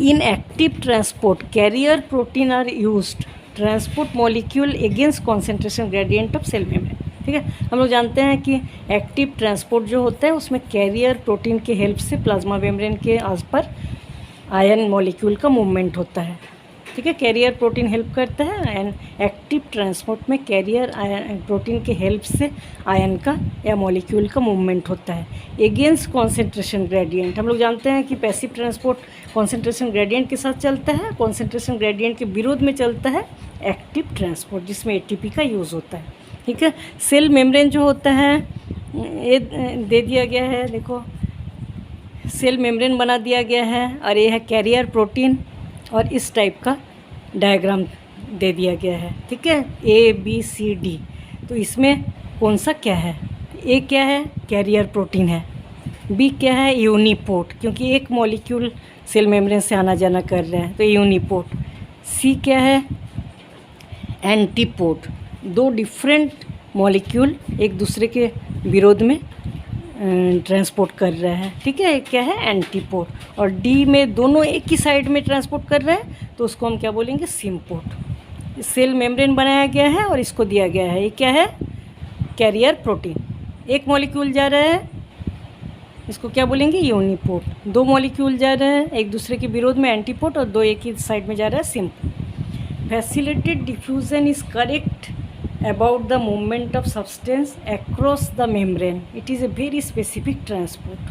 In active transport carrier protein are used transport molecule against concentration gradient of cell membrane, ठीक है। हम लोग जानते हैं कि एक्टिव ट्रांसपोर्ट जो होता है उसमें कैरियर प्रोटीन के हेल्प से प्लाज्मा मेम्ब्रेन के आस पर आयन मॉलिक्यूल का मूवमेंट होता है, ठीक है। कैरियर प्रोटीन हेल्प करता है, एंड एक्टिव ट्रांसपोर्ट में कैरियर प्रोटीन के हेल्प से आयन का या मॉलिक्यूल का मूवमेंट होता है एगेंस्ट कॉन्सेंट्रेशन ग्रेडियंट। हम लोग जानते हैं कि पैसिव ट्रांसपोर्ट कॉन्सेंट्रेशन ग्रेडियंट के साथ चलता है, कॉन्सेंट्रेशन ग्रेडियंट के विरोध में चलता है एक्टिव ट्रांसपोर्ट जिसमें एटीपी का यूज़ होता है, ठीक है। सेल मेम्ब्रेन जो होता है ये दे दिया गया है, देखो सेल मेम्ब्रेन बना दिया गया है, और ये है कैरियर प्रोटीन, और इस टाइप का डायग्राम दे दिया गया है, ठीक है, ABCD। तो इसमें कौन सा क्या है, ए क्या है, कैरियर प्रोटीन है, बी क्या है, यूनिपोर्ट, क्योंकि एक मॉलिक्यूल सेल मेम्ब्रेन से आना जाना कर रहे हैं तो यूनिपोर्ट, सी क्या है, एंटीपोर्ट, दो डिफरेंट मॉलिक्यूल एक दूसरे के विरोध में ट्रांसपोर्ट कर रहा है, ठीक है, क्या है, एंटीपोर्ट, और डी में दोनों एक ही साइड में ट्रांसपोर्ट कर रहे हैं तो उसको हम क्या बोलेंगे, सिम्पोर्ट। सेल मेम्ब्रेन बनाया गया है और इसको दिया गया है, ये क्या है, कैरियर प्रोटीन, एक मॉलिक्यूल जा रहा है, इसको क्या बोलेंगे, यूनिपोर्ट, दो मॉलिक्यूल जा रहे हैं एक दूसरे के विरोध में, एंटीपोर्ट, और दो एक ही साइड में जा रहा है, symport. Facilitated diffusion is correct about the movement of substance across the membrane. It is a very specific transport.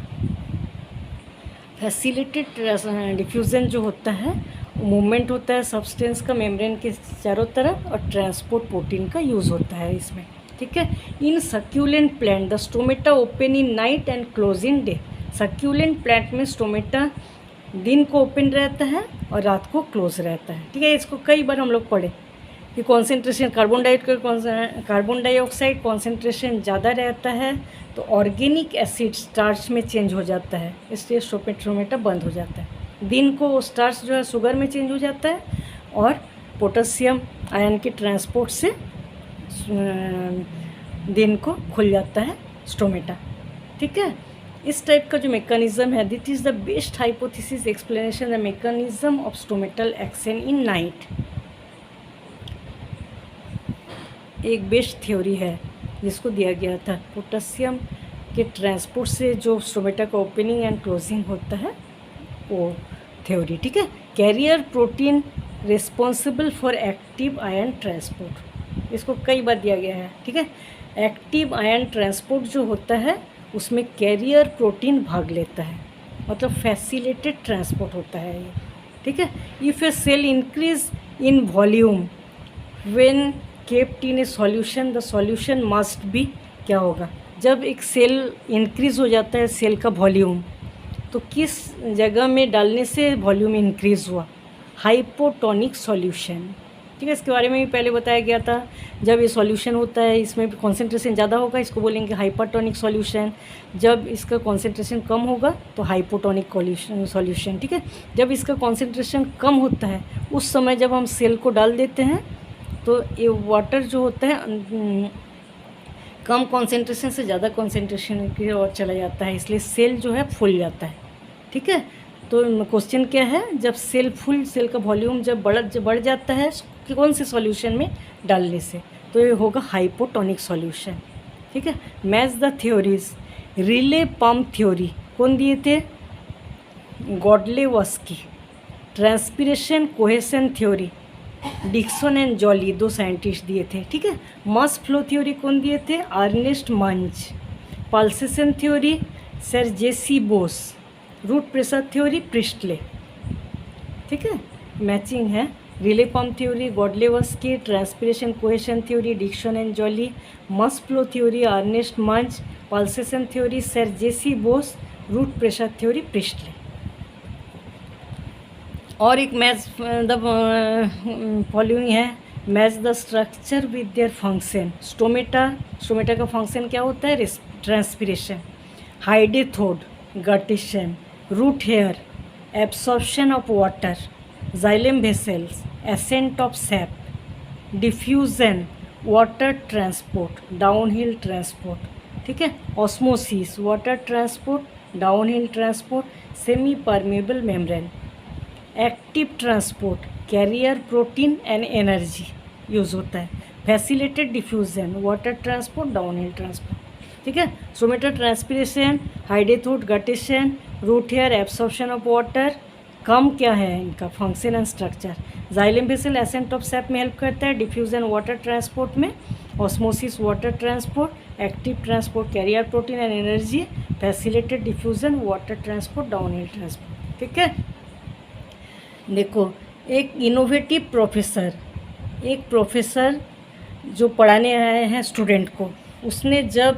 Facilitated diffusion जो होता है मूवमेंट होता है सब्सटेंस का मेम्ब्रेन के चारों तरफ, और ट्रांसपोर्ट प्रोटीन का यूज़ होता है इसमें, ठीक है। In succulent plant the stomata open in night and close in day. Succulent plant में स्टोमेटा दिन को ओपन रहता है और रात को क्लोज रहता है, ठीक है। इसको कई बार हम लोग पढ़े कि कॉन्सेंट्रेशन कार्बन डाइऑक्साइड कॉन्सेंट्रेशन ज़्यादा रहता है तो ऑर्गेनिक एसिड स्टार्च में चेंज हो जाता है, इसलिए स्टोमेटा बंद हो जाता है। दिन को स्टार्च जो है शुगर में चेंज हो जाता है, और पोटेशियम आयन के ट्रांसपोर्ट से दिन को खुल जाता है स्टोमेटा, ठीक है। इस टाइप का जो मैकेनिज्म है, this is the best hypothesis explanation the mechanism of stomatal action in night. एक बेस्ट थ्योरी है जिसको दिया गया था, पोटेशियम के ट्रांसपोर्ट से जो स्टोमेटा का ओपनिंग एंड क्लोजिंग होता है वो थ्योरी, ठीक है। Carrier protein responsible for active ion transport, इसको कई बार दिया गया है, ठीक है। एक्टिव आयन ट्रांसपोर्ट जो होता है उसमें कैरियर प्रोटीन भाग लेता है, मतलब फैसिलिटेड ट्रांसपोर्ट होता है ये, ठीक है। If a cell increase in volume when kept in a solution the solution must be, क्या होगा, जब एक सेल इंक्रीज़ हो जाता है सेल का वॉल्यूम, तो किस जगह में डालने से वॉल्यूम इंक्रीज़ हुआ, हाइपोटोनिक सॉल्यूशन, ठीक है। इसके बारे में भी पहले बताया गया था, जब ये सॉल्यूशन होता है इसमें कॉन्सेंट्रेशन ज़्यादा होगा इसको बोलेंगे हाइपरटोनिक सॉल्यूशन, जब इसका कॉन्सेंट्रेशन कम होगा तो हाइपोटोनिक सॉल्यूशन, ठीक है। जब इसका कॉन्सेंट्रेशन कम होता है उस समय जब हम सेल को डाल देते हैं तो ये वाटर जो होता है कम कॉन्सेंट्रेशन से ज़्यादा कॉन्सेंट्रेशन की ओर चला जाता है, इसलिए सेल जो है फूल जाता है, ठीक है। तो क्वेश्चन क्या है, जब सेल का वॉल्यूम जब बढ़ जाता है कौन से सॉल्यूशन में डालने से, तो ये होगा हाइपोटोनिक सॉल्यूशन, ठीक है। Match the theories, relay pump theory कौन दिए थे, Godlewski. Transpiration cohesion theory Dixon and Joly, दो साइंटिस्ट दिए थे, ठीक है। मास फ्लो थ्योरी कौन दिए थे, Ernest Munch. Pulsation theory sir JC Bose. Root pressure theory Priestley, ठीक है। मैचिंग है, relay pump theory Godlewski, transpiration cohesion theory Dixon and Joly, mass flow theory Ernest Munch, pulsation theory sir JC Bose, root pressure theory Priestley. और एक match the following है, match the structure with their function. Stomata का function क्या होता है? Transpiration. Hydathode guttation. Root hair absorption of water. Xylem vessels accent of sap. Diffusion water transport downhill transport, ठीक है। Osmosis water transport downhill transport. Semi permeable membrane. Active transport carrier protein and energy use होता है। Facilitated diffusion water transport downhill transport, ठीक है। Stomata transpiration, hydathode guttation, root hair absorption of water. कम क्या है इनका? Function and structure. Xylem vessel ascent of sap में help करता है। डिफ्यूजन वाटर ट्रांसपोर्ट में। Osmosis water transport. Active transport carrier protein and energy. Facilitated diffusion water transport downhill transport, ठीक है। देखो, एक इनोवेटिव प्रोफेसर जो पढ़ाने आए हैं स्टूडेंट को, उसने जब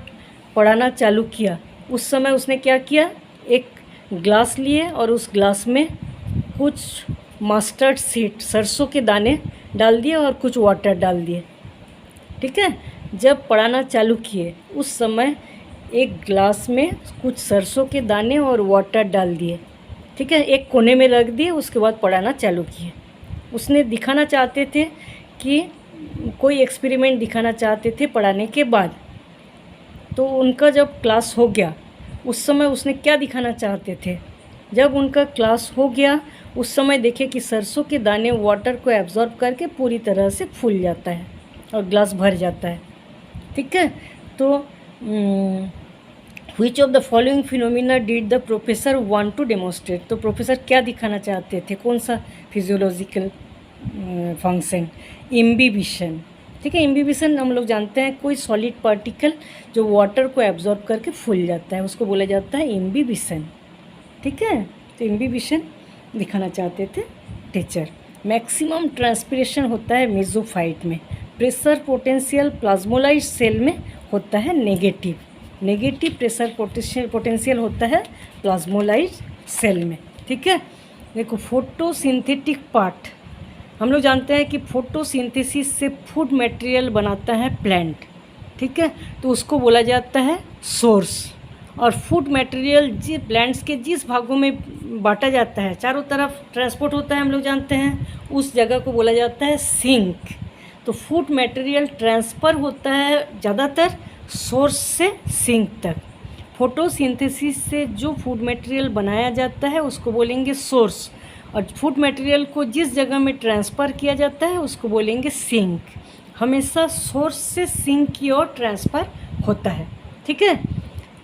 पढ़ाना चालू किया उस समय उसने क्या किया? एक ग्लास लिए और उस ग्लास में कुछ मस्टर्ड सीड सरसों के दाने डाल दिए और कुछ वाटर डाल दिए, ठीक है। जब पढ़ाना चालू किए उस समय एक ग्लास में कुछ सरसों के दाने और वाटर डाल दिए, ठीक है, एक कोने में रख दिए। उसके बाद पढ़ाना चालू किए। उसने दिखाना चाहते थे कि कोई एक्सपेरिमेंट दिखाना चाहते थे पढ़ाने के बाद। तो उनका जब क्लास हो गया उस समय उसने क्या दिखाना चाहते थे? जब उनका क्लास हो गया उस समय देखे कि सरसों के दाने वाटर को एब्जॉर्ब करके पूरी तरह से फूल जाता है और ग्लास भर जाता है, ठीक है। तो which of the following phenomena did the professor want to demonstrate? तो प्रोफेसर क्या दिखाना चाहते थे? कौन सा फिजियोलॉजिकल फंक्शन? इम्बिबिशन, ठीक है। इम्बिबिशन हम लोग जानते हैं, कोई सॉलिड पार्टिकल जो वाटर को एब्जॉर्ब करके फूल जाता है उसको बोला जाता है इम्बिबिशन, ठीक है। तो इम्बिबिशन दिखाना चाहते थे टीचर। मैक्सिमम ट्रांसपीरेशन होता है मेसोफाइट में। प्रेशर पोटेंशियल प्लाज्मोलाइट सेल में होता है नेगेटिव प्रेशर पोटेंशियल होता है प्लाज्मोलाइट सेल में, ठीक है। देखो, फोटोसिंथेटिक पार्ट, हम लोग जानते हैं कि फोटोसिंथेसिस से फूड मटेरियल बनाता है प्लांट, ठीक है। तो उसको बोला जाता है सोर्स। और फूड मटेरियल प्लांट्स के जिस भागों में बांटा जाता है, चारों तरफ ट्रांसपोर्ट होता है, हम लोग जानते हैं, उस जगह को बोला जाता है सिंक। तो फूड मटेरियल ट्रांसफ़र होता है ज़्यादातर सोर्स से सिंक तक। फोटोसिंथेसिस से जो फूड मटेरियल बनाया जाता है उसको बोलेंगे सोर्स, और फूड मटेरियल को जिस जगह में ट्रांसफ़र किया जाता है उसको बोलेंगे सिंक। हमेशा सोर्स से सिंक की ओर ट्रांसफ़र होता है, ठीक है।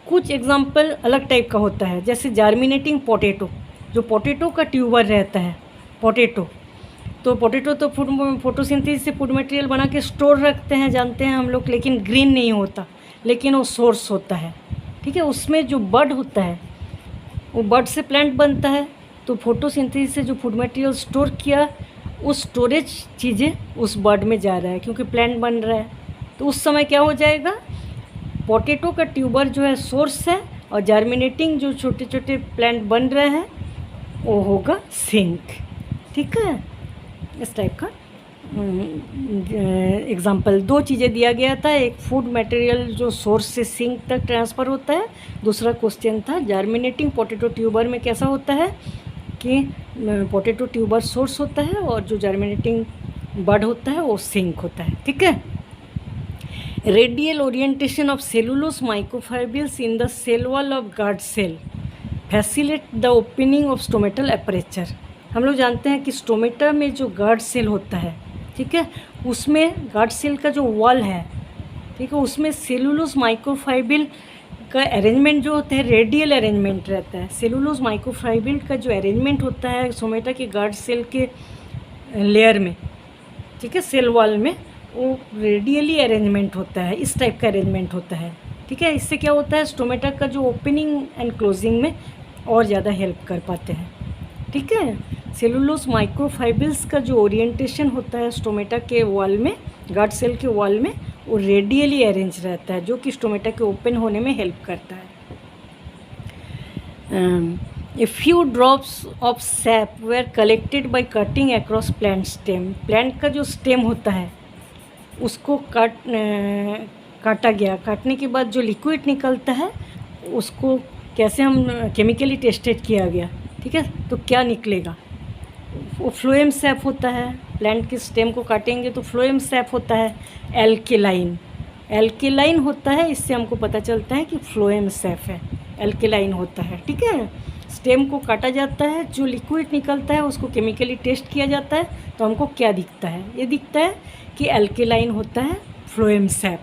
कुछ एग्जाम्पल अलग टाइप का होता है, जैसे जार्मिनेटिंग पोटैटो, जो पोटैटो का ट्यूबर रहता है पोटैटो, तो पोटैटो तो फोटोसिंथेसिस से फूड मटेरियल बना के स्टोर रखते हैं, जानते हैं हम लोग, लेकिन ग्रीन नहीं होता, लेकिन वो सोर्स होता है, ठीक है। उसमें जो बड होता है वो बड से प्लांट बनता है। तो फोटोसिंथेसिस से जो फूड मटेरियल स्टोर किया, उस स्टोरेज चीज़ें उस बड में जा रहा है क्योंकि प्लांट बन रहा है। तो उस समय क्या हो जाएगा? पोटैटो का ट्यूबर जो है सोर्स है और जार्मिनेटिंग जो छोटे छोटे प्लांट बन रहे हैं वो होगा सिंक, ठीक है। इस टाइप का एग्जाम्पल दो चीज़ें दिया गया था, एक फूड मटेरियल जो सोर्स से सिंक तक ट्रांसफ़र होता है, दूसरा क्वेश्चन था जार्मिनेटिंग पोटैटो ट्यूबर में कैसा होता है कि पोटैटो ट्यूबर सोर्स होता है और जो जार्मिनेटिंग बड होता है वो सिंक होता है, ठीक है। Radial orientation of cellulose microfibrils in the cell wall of guard cell facilitate the opening of stomatal aperture. हम लोग जानते हैं कि स्टोमेटा में जो गार्ड सेल होता है, ठीक है, उसमें गार्ड सेल का जो वॉल है, ठीक है, उसमें सेलुलोज माइक्रोफाइब्रिल का अरेंजमेंट जो होता है रेडियल अरेंजमेंट रहता है। सेलुलोज माइक्रोफाइब्रिल का जो अरेंजमेंट होता है स्टोमेटा के गार्ड सेल के लेयर में, ठीक है, सेल वॉल में, वो रेडियली अरेंजमेंट होता है, इस टाइप का अरेंजमेंट होता है, ठीक है। इससे क्या होता है? स्टोमेटा का जो ओपनिंग एंड क्लोजिंग में और ज़्यादा हेल्प कर पाते हैं, ठीक है। सेलुलोज माइक्रोफाइब्रिल्स का जो ओरिएंटेशन होता है स्टोमेटा के वॉल में, गार्ड सेल के वॉल में, वो रेडियली अरेंज रहता है, जो कि स्टोमेटा के ओपन होने में हेल्प करता है। A few drops of sap were collected by cutting across plant stem. Plant का जो स्टेम होता है उसको काटा गया, काटने के बाद जो लिक्विड निकलता है उसको कैसे हम केमिकली टेस्टेड किया गया, ठीक है। तो क्या निकलेगा, वो फ्लोएम सैप होता है। प्लांट के स्टेम को काटेंगे तो फ्लोएम सैप होता है। एल्केलाइन, एल्केलाइन होता है, इससे हमको पता चलता है कि फ्लोएम सैप है, एल्केलाइन होता है, ठीक है। स्टेम को काटा जाता है, जो लिक्विड निकलता है उसको केमिकली टेस्ट किया जाता है, तो हमको क्या दिखता है, ये दिखता है कि एल्केलाइन होता है, phloem SAP.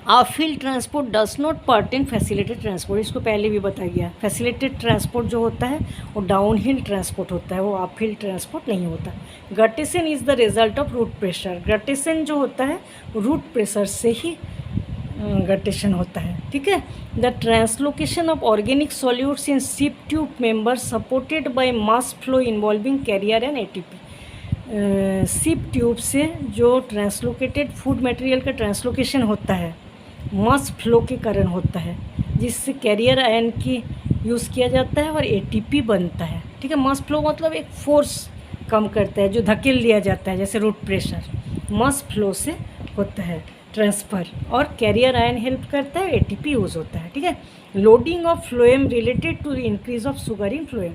Uphill transport does not part in facilitated transport, इसको पहले भी बताया गया। फैसिलिटेड ट्रांसपोर्ट जो होता है वो डाउन हिल ट्रांसपोर्ट होता है, वो अपहिल ट्रांसपोर्ट नहीं होता। Guttation is the result of root pressure, guttation जो होता है रूट प्रेशर से ही गटेशन होता है, ठीक है। The translocation of organic solutes in sieve tube member supported by mass flow involving carrier and ATP. Sieve tube से जो ट्रांसलोकेटेड फूड मटेरियल का ट्रांसलोकेशन होता है मास फ्लो के कारण होता है, जिससे कैरियर आयन की यूज़ किया जाता है और एटीपी बनता है, ठीक है। मास फ्लो मतलब एक फोर्स कम करता है, जो धकेल दिया जाता है, जैसे रूट प्रेशर मास फ्लो से होता है ट्रांसफ़र, और कैरियर आयन हेल्प करता है, एटीपी यूज़ होता है, ठीक है। Loading of phloem related to increase of sugar in phloem.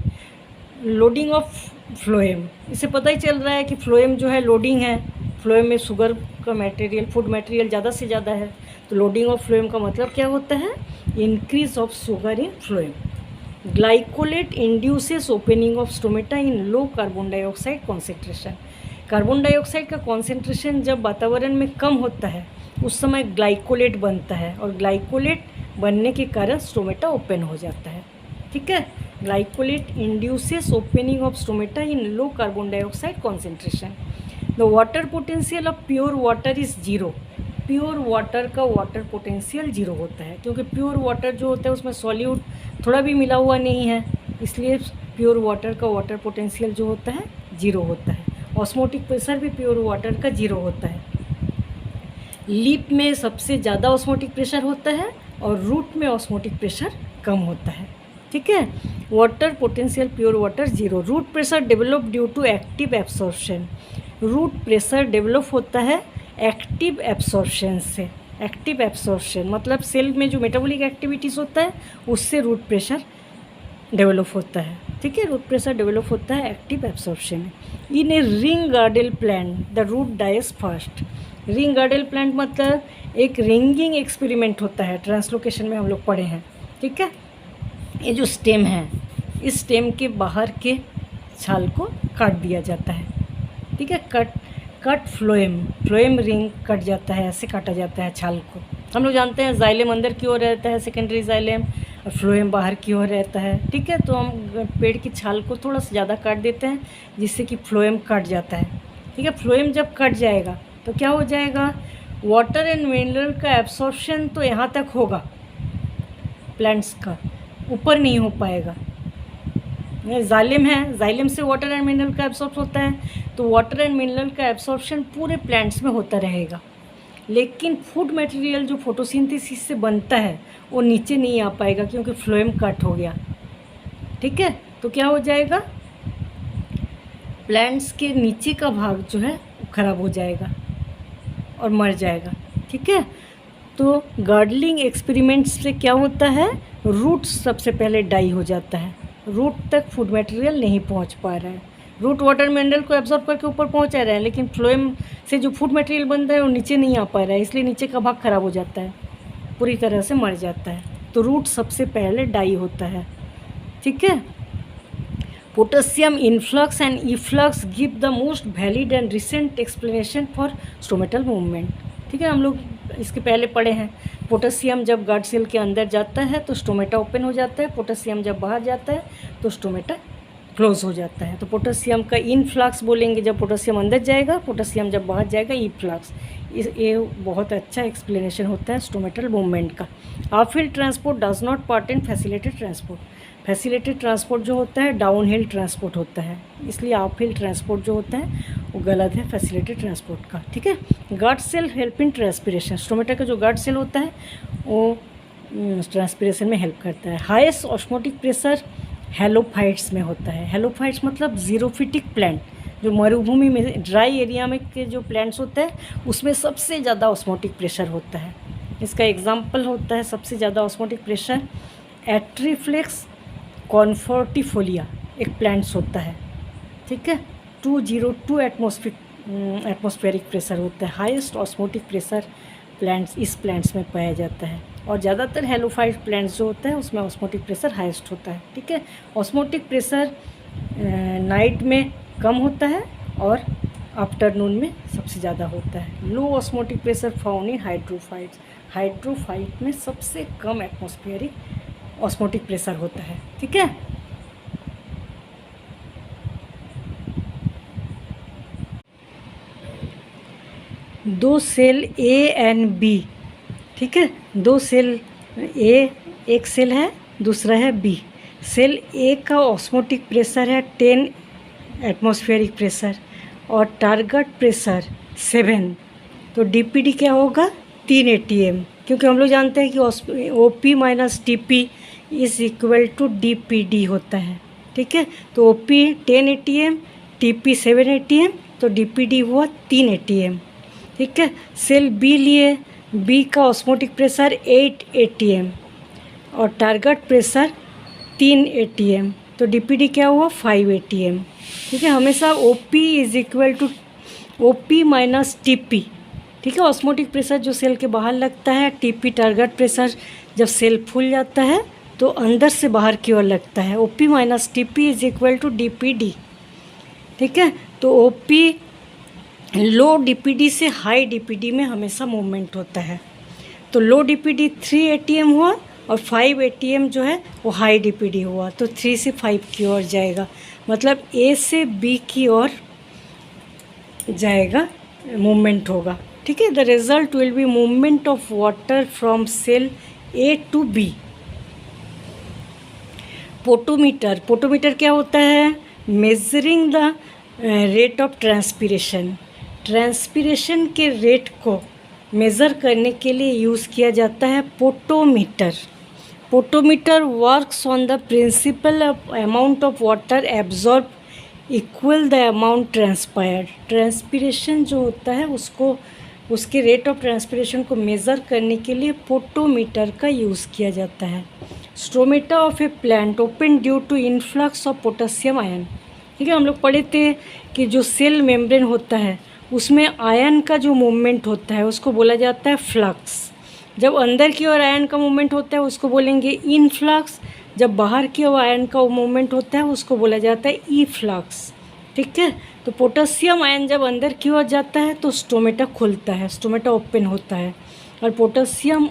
Loading of phloem, इससे पता ही चल रहा है कि फ्लोएम जो है लोडिंग है, फ्लोएम में शुगर का मटेरियल, फूड मटेरियल ज़्यादा से ज़्यादा है, तो लोडिंग ऑफ फ्लोएम का मतलब क्या होता है, increase of sugar in phloem. Glycolate induces opening of stomata in low carbon dioxide concentration. Carbon dioxide का कॉन्सेंट्रेशन जब वातावरण में कम होता है उस समय ग्लाइकोलेट बनता है, और ग्लाइकोलेट बनने के कारण स्टोमेटा ओपन हो जाता है, ठीक है। Glycolate induces opening of stomata in low carbon dioxide concentration. The water potential of pure water is zero. Pure water का वाटर पोटेंशियल जीरो होता है, क्योंकि प्योर वाटर जो होता है उसमें सॉल्यूट थोड़ा भी मिला हुआ नहीं है, इसलिए प्योर वाटर का वाटर पोटेंशियल जो होता है जीरो होता है। ऑस्मोटिक प्रेशर भी प्योर वाटर का जीरो होता है। लीप में सबसे ज़्यादा ऑस्मोटिक प्रेशर होता है और रूट में ऑस्मोटिक प्रेशर कम होता है, ठीक है। Water potential pure water zero. Root pressure develop due to active absorption. Root pressure develop होता है एक्टिव एब्सॉर्प्शन से। एक्टिव एब्सॉर्प्शन मतलब सेल में जो मेटाबॉलिक एक्टिविटीज़ होता है उससे रूट प्रेशर डेवलप होता है, ठीक है। रूट प्रेशर डेवलप होता है active absorption. In a ring girdle plant the root dies first. Ring girdle plant मतलब एक रिंगिंग एक्सपेरिमेंट होता है, ट्रांसलोकेशन में हम लोग पढ़े हैं, ठीक है। ये जो स्टेम है, इस स्टेम के बाहर के छाल को काट दिया जाता है, ठीक है। कट फ्लोएम रिंग कट जाता है, ऐसे काटा जाता है छाल को। हम लोग जानते हैं जाइलेम अंदर की ओर रहता है, सेकेंडरी जाइलेम, और फ्लोएम बाहर की ओर रहता है, ठीक है। तो हम पेड़ की छाल को थोड़ा सा ज़्यादा काट देते हैं जिससे कि फ्लोएम कट जाता है, ठीक है। फ्लोएम जब कट जाएगा तो क्या हो जाएगा, वाटर एंड मिनरल का एब्सॉर्प्शन तो यहाँ तक होगा प्लांट्स का, ऊपर नहीं हो पाएगा। जाइलेम है, जाइलेम से वाटर एंड मिनरल का एब्सॉर्ब होता है, तो वाटर एंड मिनरल का एब्सॉर्प्शन पूरे प्लांट्स में होता रहेगा, लेकिन फूड मटेरियल जो फोटोसिंथेसिस से बनता है वो नीचे नहीं आ पाएगा क्योंकि फ्लोएम कट हो गया, ठीक है। तो क्या हो जाएगा, प्लांट्स के नीचे का भाग जो है वो खराब हो जाएगा और मर जाएगा, ठीक है। तो गार्डलिंग एक्सपेरिमेंट्स से क्या होता है, रूट सबसे पहले डाई हो जाता है, रूट तक फूड मटेरियल नहीं पहुंच पा रहा है। रूट वाटर मिनरल को एब्जॉर्ब करके ऊपर पहुंचा रहा है, लेकिन फ्लोएम से जो फूड मटेरियल बनता है वो नीचे नहीं आ पा रहा है, इसलिए नीचे का भाग खराब हो जाता है, पूरी तरह से मर जाता है। तो रूट सबसे पहले डाई होता है, ठीक है। Potassium influx and efflux give the most valid and recent explanation for stomatal movement, ठीक है। हम लोग इसके पहले पढ़े हैं, पोटेशियम जब गार्ड सेल के अंदर जाता है तो स्टोमेटा ओपन हो जाता है, पोटेशियम जब बाहर जाता है तो स्टोमेटा क्लोज हो जाता है। तो पोटेशियम का इनफ्लक्स बोलेंगे जब पोटेशियम अंदर जाएगा, पोटेशियम जब बाहर जाएगा इफ्लक्स। ये बहुत अच्छा एक्सप्लेनेशन होता है स्टोमेटल मूवमेंट का। Uphill transport does not part in facilitated transport. Facilitated transport जो होता है डाउन हिल ट्रांसपोर्ट होता है, इसलिए अपहिल ट्रांसपोर्ट जो होता है वो गलत है फैसिलिटेड ट्रांसपोर्ट का, ठीक है। Guard cell help in transpiration. Stomata का जो गार्ड सेल होता है वो ट्रांसपिरेशन में हेल्प करता है। हाईएस्ट ऑस्मोटिक प्रेशर हेलोफाइट्स में होता है। हेलोफाइट्स मतलब जीरोफिटिक प्लांट, जो मरुभूमि में ड्राई एरिया में के जो प्लांट्स होते हैं उसमें सबसे ज़्यादा ऑस्मोटिक प्रेशर होता है। इसका एग्जांपल होता है सबसे ज़्यादा ऑस्मोटिक प्रेशर एट्रीफ्लेक्स कॉन्फोर्टिफोलिया एक प्लांट्स होता है, ठीक है। 202 एटमॉस्फेरिक प्रेशर होता है। हाईएस्ट ऑस्मोटिक प्रेशर प्लांट्स इस प्लांट्स में पाया जाता है, और ज़्यादातर हेलोफाइट प्लांट्स जो होता है उसमें ऑस्मोटिक प्रेशर हाईएस्ट होता है, ठीक है। ऑस्मोटिक प्रेशर नाइट में कम होता है और आफ्टरनून में सबसे ज़्यादा होता है। Low osmotic pressure found in hydrophytes, hydrophyte में सबसे कम एटमॉस्फेरिक ऑस्मोटिक प्रेशर होता है, ठीक है। दो सेल ए एंड बी, ठीक है, दो सेल ए, एक सेल है दूसरा है बी। सेल ए का ऑस्मोटिक प्रेशर है 10 एटमॉस्फेरिक प्रेशर और टारगेट प्रेशर 7, तो डीपीडी क्या होगा 3 ATM, क्योंकि हम लोग जानते हैं कि OP minus TP is equal to DPD होता है, ठीक है। तो ओपी 10 ATM, टीपी 7 ATM, तो डीपीडी हुआ 3 ATM, ठीक है। सेल बी लिए, बी का ऑस्मोटिक प्रेशर 8 ATM और टारगेट प्रेशर 3 ATM, तो डीपीडी क्या हुआ 5 ATM, ठीक है। हमेशा OP is equal to OP minus TP, ठीक है। ऑस्मोटिक प्रेशर जो सेल के बाहर लगता है, टीपी टारगेट प्रेशर जब सेल फूल जाता है तो अंदर से बाहर की ओर लगता है। OP minus TP is equal to DPD, ठीक है। तो ओपी लो डीपीडी से हाई डीपीडी में हमेशा मूवमेंट होता है। तो लो डीपीडी 3 ATM हुआ और 5 ATM जो है वो हाई डीपीडी हुआ, तो 3 से 5 की ओर जाएगा, मतलब ए से बी की ओर जाएगा, मूवमेंट होगा, ठीक है। The result will be movement of water from cell A to B. Potometer, potometer क्या होता है, measuring the rate of transpiration, transpiration के रेट को मेज़र करने के लिए यूज़ किया जाता है potometer. Potometer works on the principle of amount of water absorb equal the amount transpired. Transpiration जो होता है उसको, उसके रेट ऑफ ट्रांसपिरेशन को मेज़र करने के लिए पोटोमीटर का यूज़ किया जाता है। Stomata of a plant open due to influx of potassium ion, ठीक है। हम लोग पढ़े थे कि जो सेल मेम्ब्रेन होता है उसमें आयन का जो मूवमेंट होता है उसको बोला जाता है फ्लक्स। जब अंदर की ओर आयन का मूवमेंट होता है उसको बोलेंगे इनफ्लक्स, जब बाहर की ओर आयन का मूवमेंट होता है उसको बोला जाता है ई फ्लक्स, ठीक है। तो पोटेशियम आयन जब अंदर की ओर जाता है तो स्टोमेटा खुलता है, स्टोमेटा ओपन होता है, और पोटेशियम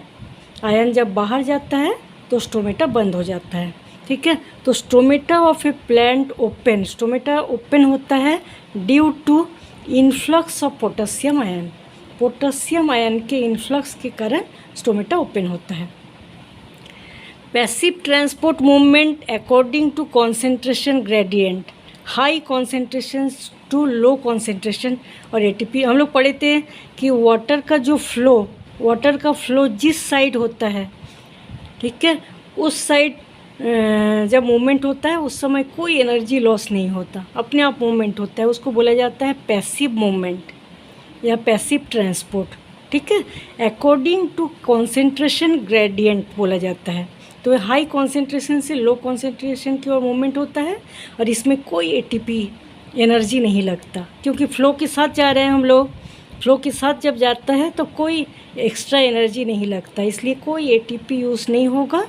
आयन जब बाहर जाता है तो स्टोमेटा बंद हो जाता है, ठीक है। तो stomata of a plant open, stomata open होता है due to influx of potassium ion, potassium ion के इनफ्लक्स के कारण स्टोमेटा ओपन होता है। Passive transport movement according to concentration gradient, high concentration to low concentration और एटीपी। हम लोग पढ़े थे कि वाटर का जो फ्लो, वाटर का फ्लो जिस साइड होता है, ठीक है, उस साइड जब मूवमेंट होता है उस समय कोई एनर्जी लॉस नहीं होता, अपने आप मूवमेंट होता है, उसको बोला जाता है पैसिव मूवमेंट या पैसिव ट्रांसपोर्ट, ठीक है। अकॉर्डिंग टू कॉन्सेंट्रेशन ग्रेडियंट बोला जाता है। तो हाई कॉन्सेंट्रेशन से लो कॉन्सेंट्रेशन की ओर मूवमेंट होता है और इसमें कोई एटीपी एनर्जी नहीं लगता, क्योंकि फ़्लो के साथ जा रहे हैं हम लोग, फ़्लो के साथ जब जाता है तो कोई एक्स्ट्रा एनर्जी नहीं लगता, इसलिए कोई एटीपी यूज़ नहीं होगा,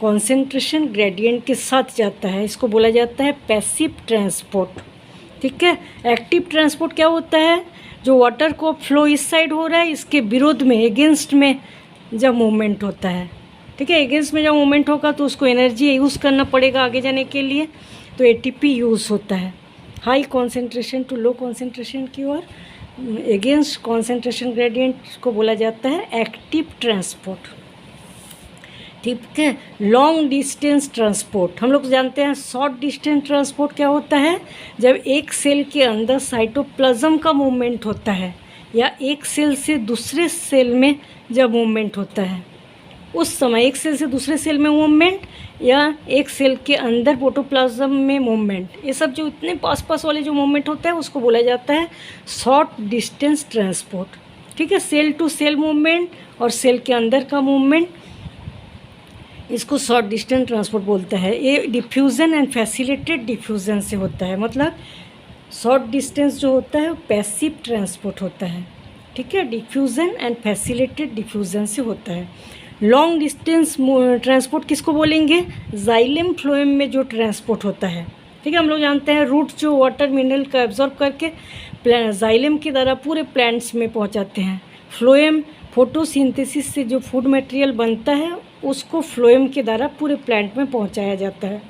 कॉन्सेंट्रेशन ग्रेडियंट के साथ जाता है, इसको बोला जाता है पैसिव ट्रांसपोर्ट, ठीक है। एक्टिव ट्रांसपोर्ट क्या होता है, जो वाटर को फ्लो इस साइड हो रहा है इसके विरोध में, एगेंस्ट में जब मूवमेंट होता है, ठीक है। एगेंस्ट में जब मूवमेंट होगा तो उसको एनर्जी यूज़ करना पड़ेगा आगे जाने के लिए, तो एटीपी यूज़ होता है। High concentration to low concentration की ओर एगेंस्ट कॉन्सेंट्रेशन ग्रेडियंट को बोला जाता है एक्टिव ट्रांसपोर्ट, ठीक है। लॉन्ग डिस्टेंस ट्रांसपोर्ट, हम लोग जानते हैं शॉर्ट डिस्टेंस ट्रांसपोर्ट क्या होता है, जब एक सेल के अंदर साइटोप्लाज्म का मूवमेंट होता है या एक सेल से दूसरे सेल में जब मूवमेंट होता है, उस समय एक सेल से दूसरे सेल में मूवमेंट या एक सेल के अंदर प्रोटोप्लाज्म में मूवमेंट, ये सब जो इतने पास पास वाले जो मूवमेंट होता है उसको बोला जाता है शॉर्ट डिस्टेंस ट्रांसपोर्ट। ठीक है, सेल टू सेल मूवमेंट और सेल के अंदर का मूवमेंट, इसको शॉर्ट डिस्टेंस ट्रांसपोर्ट बोलता है। ये डिफ्यूज़न एंड फैसिलिटेड डिफ्यूज़न से होता है, मतलब शॉर्ट डिस्टेंस जो होता है वो पैसिव ट्रांसपोर्ट होता है। ठीक है, डिफ्यूज़न एंड फैसिलिटेड डिफ्यूज़न से होता है। लॉन्ग डिस्टेंस ट्रांसपोर्ट किसको बोलेंगे? जाइलम फ्लोएम में जो ट्रांसपोर्ट होता है। ठीक है, हम लोग जानते हैं रूट जो वाटर मिनरल का एब्जॉर्ब करके जाइलम के द्वारा पूरे प्लांट्स में पहुंचाते हैं। फ्लोएम फोटोसिंथेसिस से जो फूड मटेरियल बनता है उसको फ्लोएम के द्वारा पूरे प्लांट में पहुंचाया जाता है,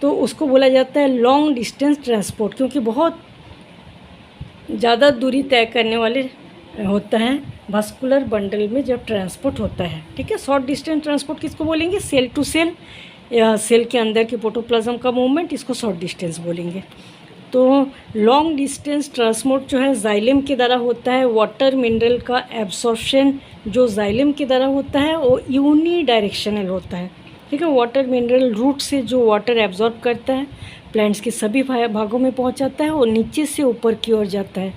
तो उसको बोला जाता है लॉन्ग डिस्टेंस ट्रांसपोर्ट, क्योंकि बहुत ज़्यादा दूरी तय करने वाले होता है वास्कुलर बंडल में जब ट्रांसपोर्ट होता है। ठीक है, शॉर्ट डिस्टेंस ट्रांसपोर्ट किसको बोलेंगे? सेल टू सेल या सेल के अंदर के प्रोटोप्लाज्म का मूवमेंट, इसको शॉर्ट डिस्टेंस बोलेंगे। तो लॉन्ग डिस्टेंस ट्रांसपोर्ट जो है जाइलम के द्वारा होता है। वाटर मिनरल का एब्सॉर्प्शन जो जाइलम के द्वारा होता है वो यूनी डायरेक्शनल होता है। ठीक है, वाटर मिनरल रूट से जो वाटर एब्जॉर्ब करता है प्लांट्स के सभी भागों में पहुंचाता है और नीचे से ऊपर की ओर जाता है,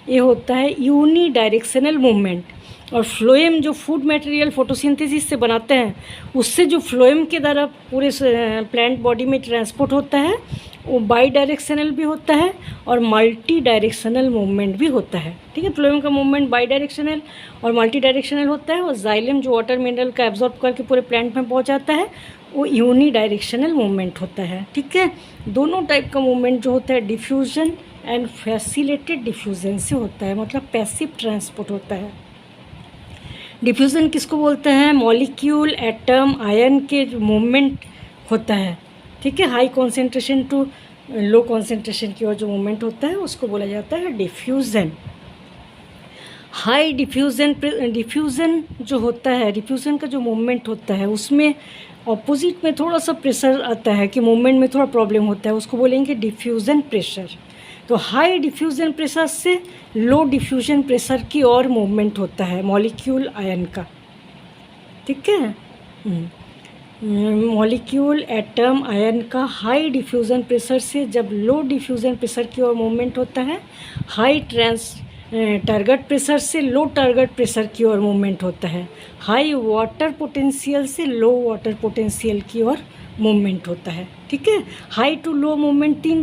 ये होता है यूनी डायरेक्शनल मूवमेंट। और फ्लोएम जो फूड मटेरियल फोटोसिंथेसिस से बनाते हैं उससे जो फ्लोएम के द्वारा पूरे प्लांट बॉडी में ट्रांसपोर्ट होता है वो बाई डायरेक्शनल भी होता है और मल्टी डायरेक्शनल मूवमेंट भी होता है। ठीक है, फ्लोएम का मूवमेंट बाई डायरेक्शनल और मल्टी डायरेक्शनल होता है और जाइलम जो वाटर मिनरल का एब्जॉर्ब करके पूरे प्लांट में पहुंचाता है वो यूनी डायरेक्शनल मूवमेंट होता है। ठीक है, दोनों टाइप का मूवमेंट जो होता है डिफ्यूजन एंड फैसिलिटेड डिफ्यूजन से होता है, मतलब पैसिव ट्रांसपोर्ट होता है। डिफ्यूज़न किसको बोलते हैं? मॉलिक्यूल एटम आयन के मूवमेंट होता है। ठीक है, high concentration to low concentration की ओर जो मूवमेंट होता है उसको बोला जाता है डिफ्यूज़न। हाई डिफ्यूज़न जो होता है, डिफ्यूज़न का जो मूवमेंट होता है उसमें ऑपोजिट में थोड़ा सा प्रेशर आता है कि मूवमेंट में थोड़ा प्रॉब्लम होता है, उसको बोलेंगे डिफ्यूज़न प्रेशर। तो हाई डिफ्यूज़न प्रेशर से लो डिफ्यूज़न प्रेशर की ओर मूवमेंट होता है मॉलिक्यूल आयन का। ठीक है, मॉलिक्यूल एटम आयन का हाई डिफ्यूज़न प्रेशर से जब लो डिफ्यूज़न प्रेशर की ओर मूवमेंट होता है, हाई टारगेट प्रेशर से लो टारगेट प्रेशर की ओर मूवमेंट होता है, हाई वाटर पोटेंशियल से लो वाटर पोटेंशियल की ओर मूवमेंट होता है। ठीक है, हाई टू लो मूवमेंट तीन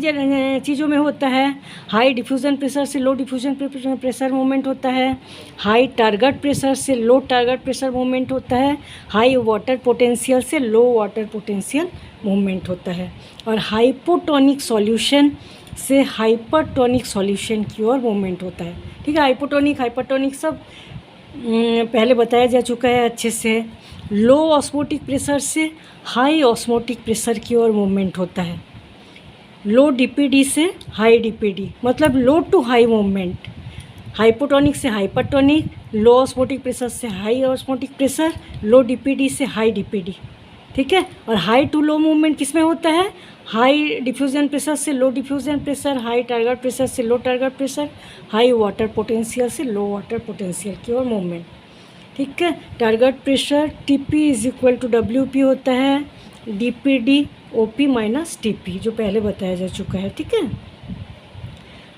चीज़ों में होता है। हाई डिफ्यूज़न प्रेशर से लो डिफ्यूज़न प्रेशर मूवमेंट होता है, हाई टारगेट प्रेशर से लो टारगेट प्रेशर मूवमेंट होता है, हाई वाटर पोटेंशियल से लो वाटर पोटेंशियल मूवमेंट होता है, और हाइपोटोनिक सॉल्यूशन से हाइपरटोनिक सॉल्यूशन की ओर मूवमेंट होता है। ठीक है, हाइपोटोनिक सब पहले बताया जा चुका है अच्छे से। लो ऑस्मोटिक प्रेशर से हाई ऑस्मोटिक प्रेशर की ओर मूवमेंट होता है। लो डीपीडी से हाई डीपीडी, मतलब लो टू हाई मूवमेंट। हाइपोटोनिक से हाइपरटोनिक, लो ऑस्मोटिक प्रेशर से हाई ऑस्मोटिक प्रेशर, लो डीपीडी से हाई डीपीडी। ठीक है, और हाई टू लो मूवमेंट किस में होता है? हाई डिफ्यूज़न प्रेशर से low diffusion pressure, high turgor pressure से low turgor pressure, high water potential से लो वाटर पोटेंशियल की ओर मूवमेंट। ठीक है, turgor pressure TP is equal to WP होता है, डीपीडी ओपी माइनस टीपी, जो पहले बताया जा चुका है। ठीक है,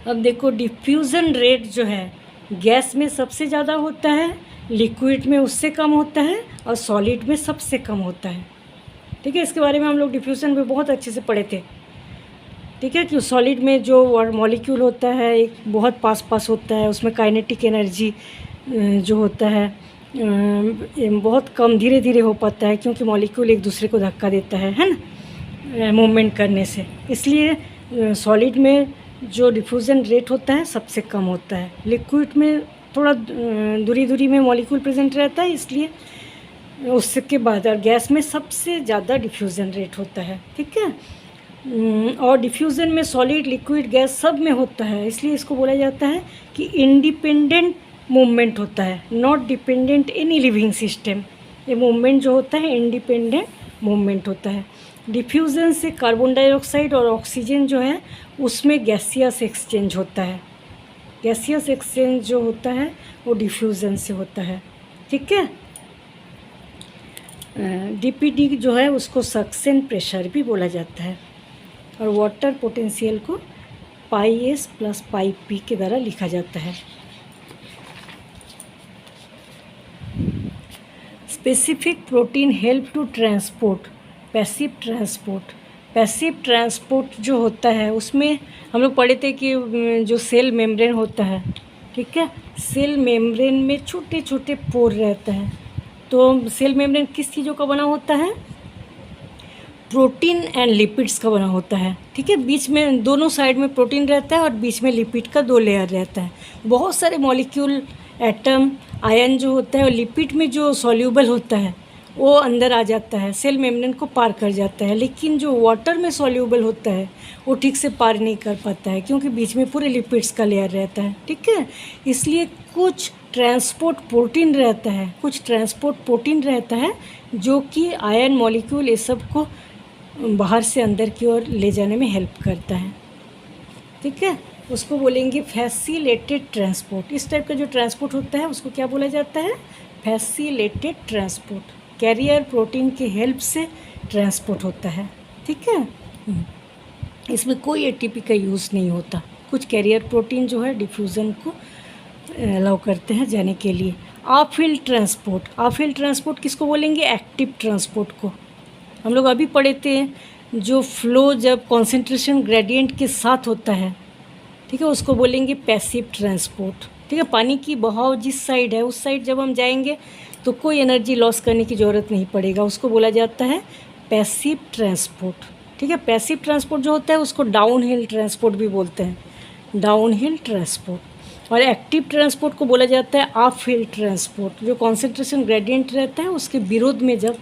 अब देखो डिफ्यूज़न रेट जो है गैस में सबसे ज़्यादा होता है, लिक्विड में उससे कम होता है और सॉलिड में सबसे कम होता है। ठीक है, इसके बारे में हम लोग डिफ्यूज़न में बहुत अच्छे से पढ़े थे। ठीक है, कि सॉलिड में जो मॉलिक्यूल होता है एक बहुत पास होता है, उसमें काइनेटिक एनर्जी जो होता है बहुत कम धीरे धीरे हो पाता है, क्योंकि मॉलिक्यूल एक दूसरे को धक्का देता है ना, मूवमेंट करने से। इसलिए सॉलिड में जो डिफ्यूज़न रेट होता है सबसे कम होता है। लिक्विड में थोड़ा दूरी में मॉलिक्यूल प्रेजेंट रहता है, इसलिए उसके बाद और गैस में सबसे ज़्यादा डिफ्यूज़न रेट होता है। ठीक है, और डिफ्यूज़न में सॉलिड लिक्विड गैस सब में होता है, इसलिए इसको बोला जाता है कि इंडिपेंडेंट मूवमेंट होता है, not dependent any living system. ये मूवमेंट जो होता है इंडिपेंडेंट मूवमेंट होता है। डिफ्यूज़न से कार्बन डाइऑक्साइड और ऑक्सीजन जो है उसमें गैसियस एक्सचेंज होता है। गैसियस एक्सचेंज जो होता है वो डिफ्यूज़न से होता है। ठीक है, डीपीडी जो है उसको सक्शन प्रेशर भी बोला जाता है, और वाटर पोटेंशियल को pi S plus pi P के द्वारा लिखा जाता है। Specific protein help to transport passive transport. Passive transport जो होता है उसमें हम लोग पढ़े थे कि जो सेल मेम्ब्रेन होता है, ठीक है, सेल मेम्ब्रेन में छोटे छोटे पोर रहता है। तो सेल मेम्ब्रेन किस चीज़ों का बना होता है? प्रोटीन एंड लिपिड्स का बना होता है, ठीक है। बीच में दोनों साइड में प्रोटीन रहता है और बीच में लिपिड का 2 लेयर रहता है। बहुत सारे मॉलिक्यूल, एटम, आयन जो होता है और लिपिड में जो सॉल्यूबल होता है वो अंदर आ जाता है, सेल मेम्ब्रेन को पार कर जाता है। लेकिन जो वाटर में सॉल्यूबल होता है वो ठीक से पार नहीं कर पाता है, क्योंकि बीच में पूरे लिपिड्स का लेयर रहता है, ठीक है। इसलिए कुछ ट्रांसपोर्ट प्रोटीन रहता है, कुछ ट्रांसपोर्ट प्रोटीन रहता है जो कि आयन, मॉलिक्यूल, ये सब को बाहर से अंदर की ओर ले जाने में हेल्प करता है, ठीक है। उसको बोलेंगे फैसिलेटेड ट्रांसपोर्ट। इस टाइप का जो ट्रांसपोर्ट होता है उसको क्या बोला जाता है? Facilitated transport. कैरियर प्रोटीन की हेल्प से ट्रांसपोर्ट होता है, ठीक है। इसमें कोई एटीपी का यूज़ नहीं होता। कुछ कैरियर प्रोटीन जो है डिफ्यूज़न को अलाउ करते हैं जाने के लिए। Of-field transport. ऑफ-फील्ड ट्रांसपोर्ट किसको बोलेंगे? एक्टिव ट्रांसपोर्ट को। हम लोग अभी पढ़े थे, जो फ्लो जब कॉन्सेंट्रेशन ग्रेडियंट के साथ होता है, ठीक है, उसको बोलेंगे पैसिव ट्रांसपोर्ट, ठीक है। पानी की बहाव जिस साइड है उस साइड जब हम जाएंगे तो कोई एनर्जी लॉस करने की ज़रूरत नहीं पड़ेगा, उसको बोला जाता है पैसिव ट्रांसपोर्ट, ठीक है। पैसिव ट्रांसपोर्ट जो होता है उसको डाउन हिल ट्रांसपोर्ट भी बोलते हैं, डाउन हिल ट्रांसपोर्ट। और एक्टिव ट्रांसपोर्ट को बोला जाता है अप हिल ट्रांसपोर्ट, जो कॉन्सेंट्रेशन ग्रेडियंट रहता है उसके विरोध में जब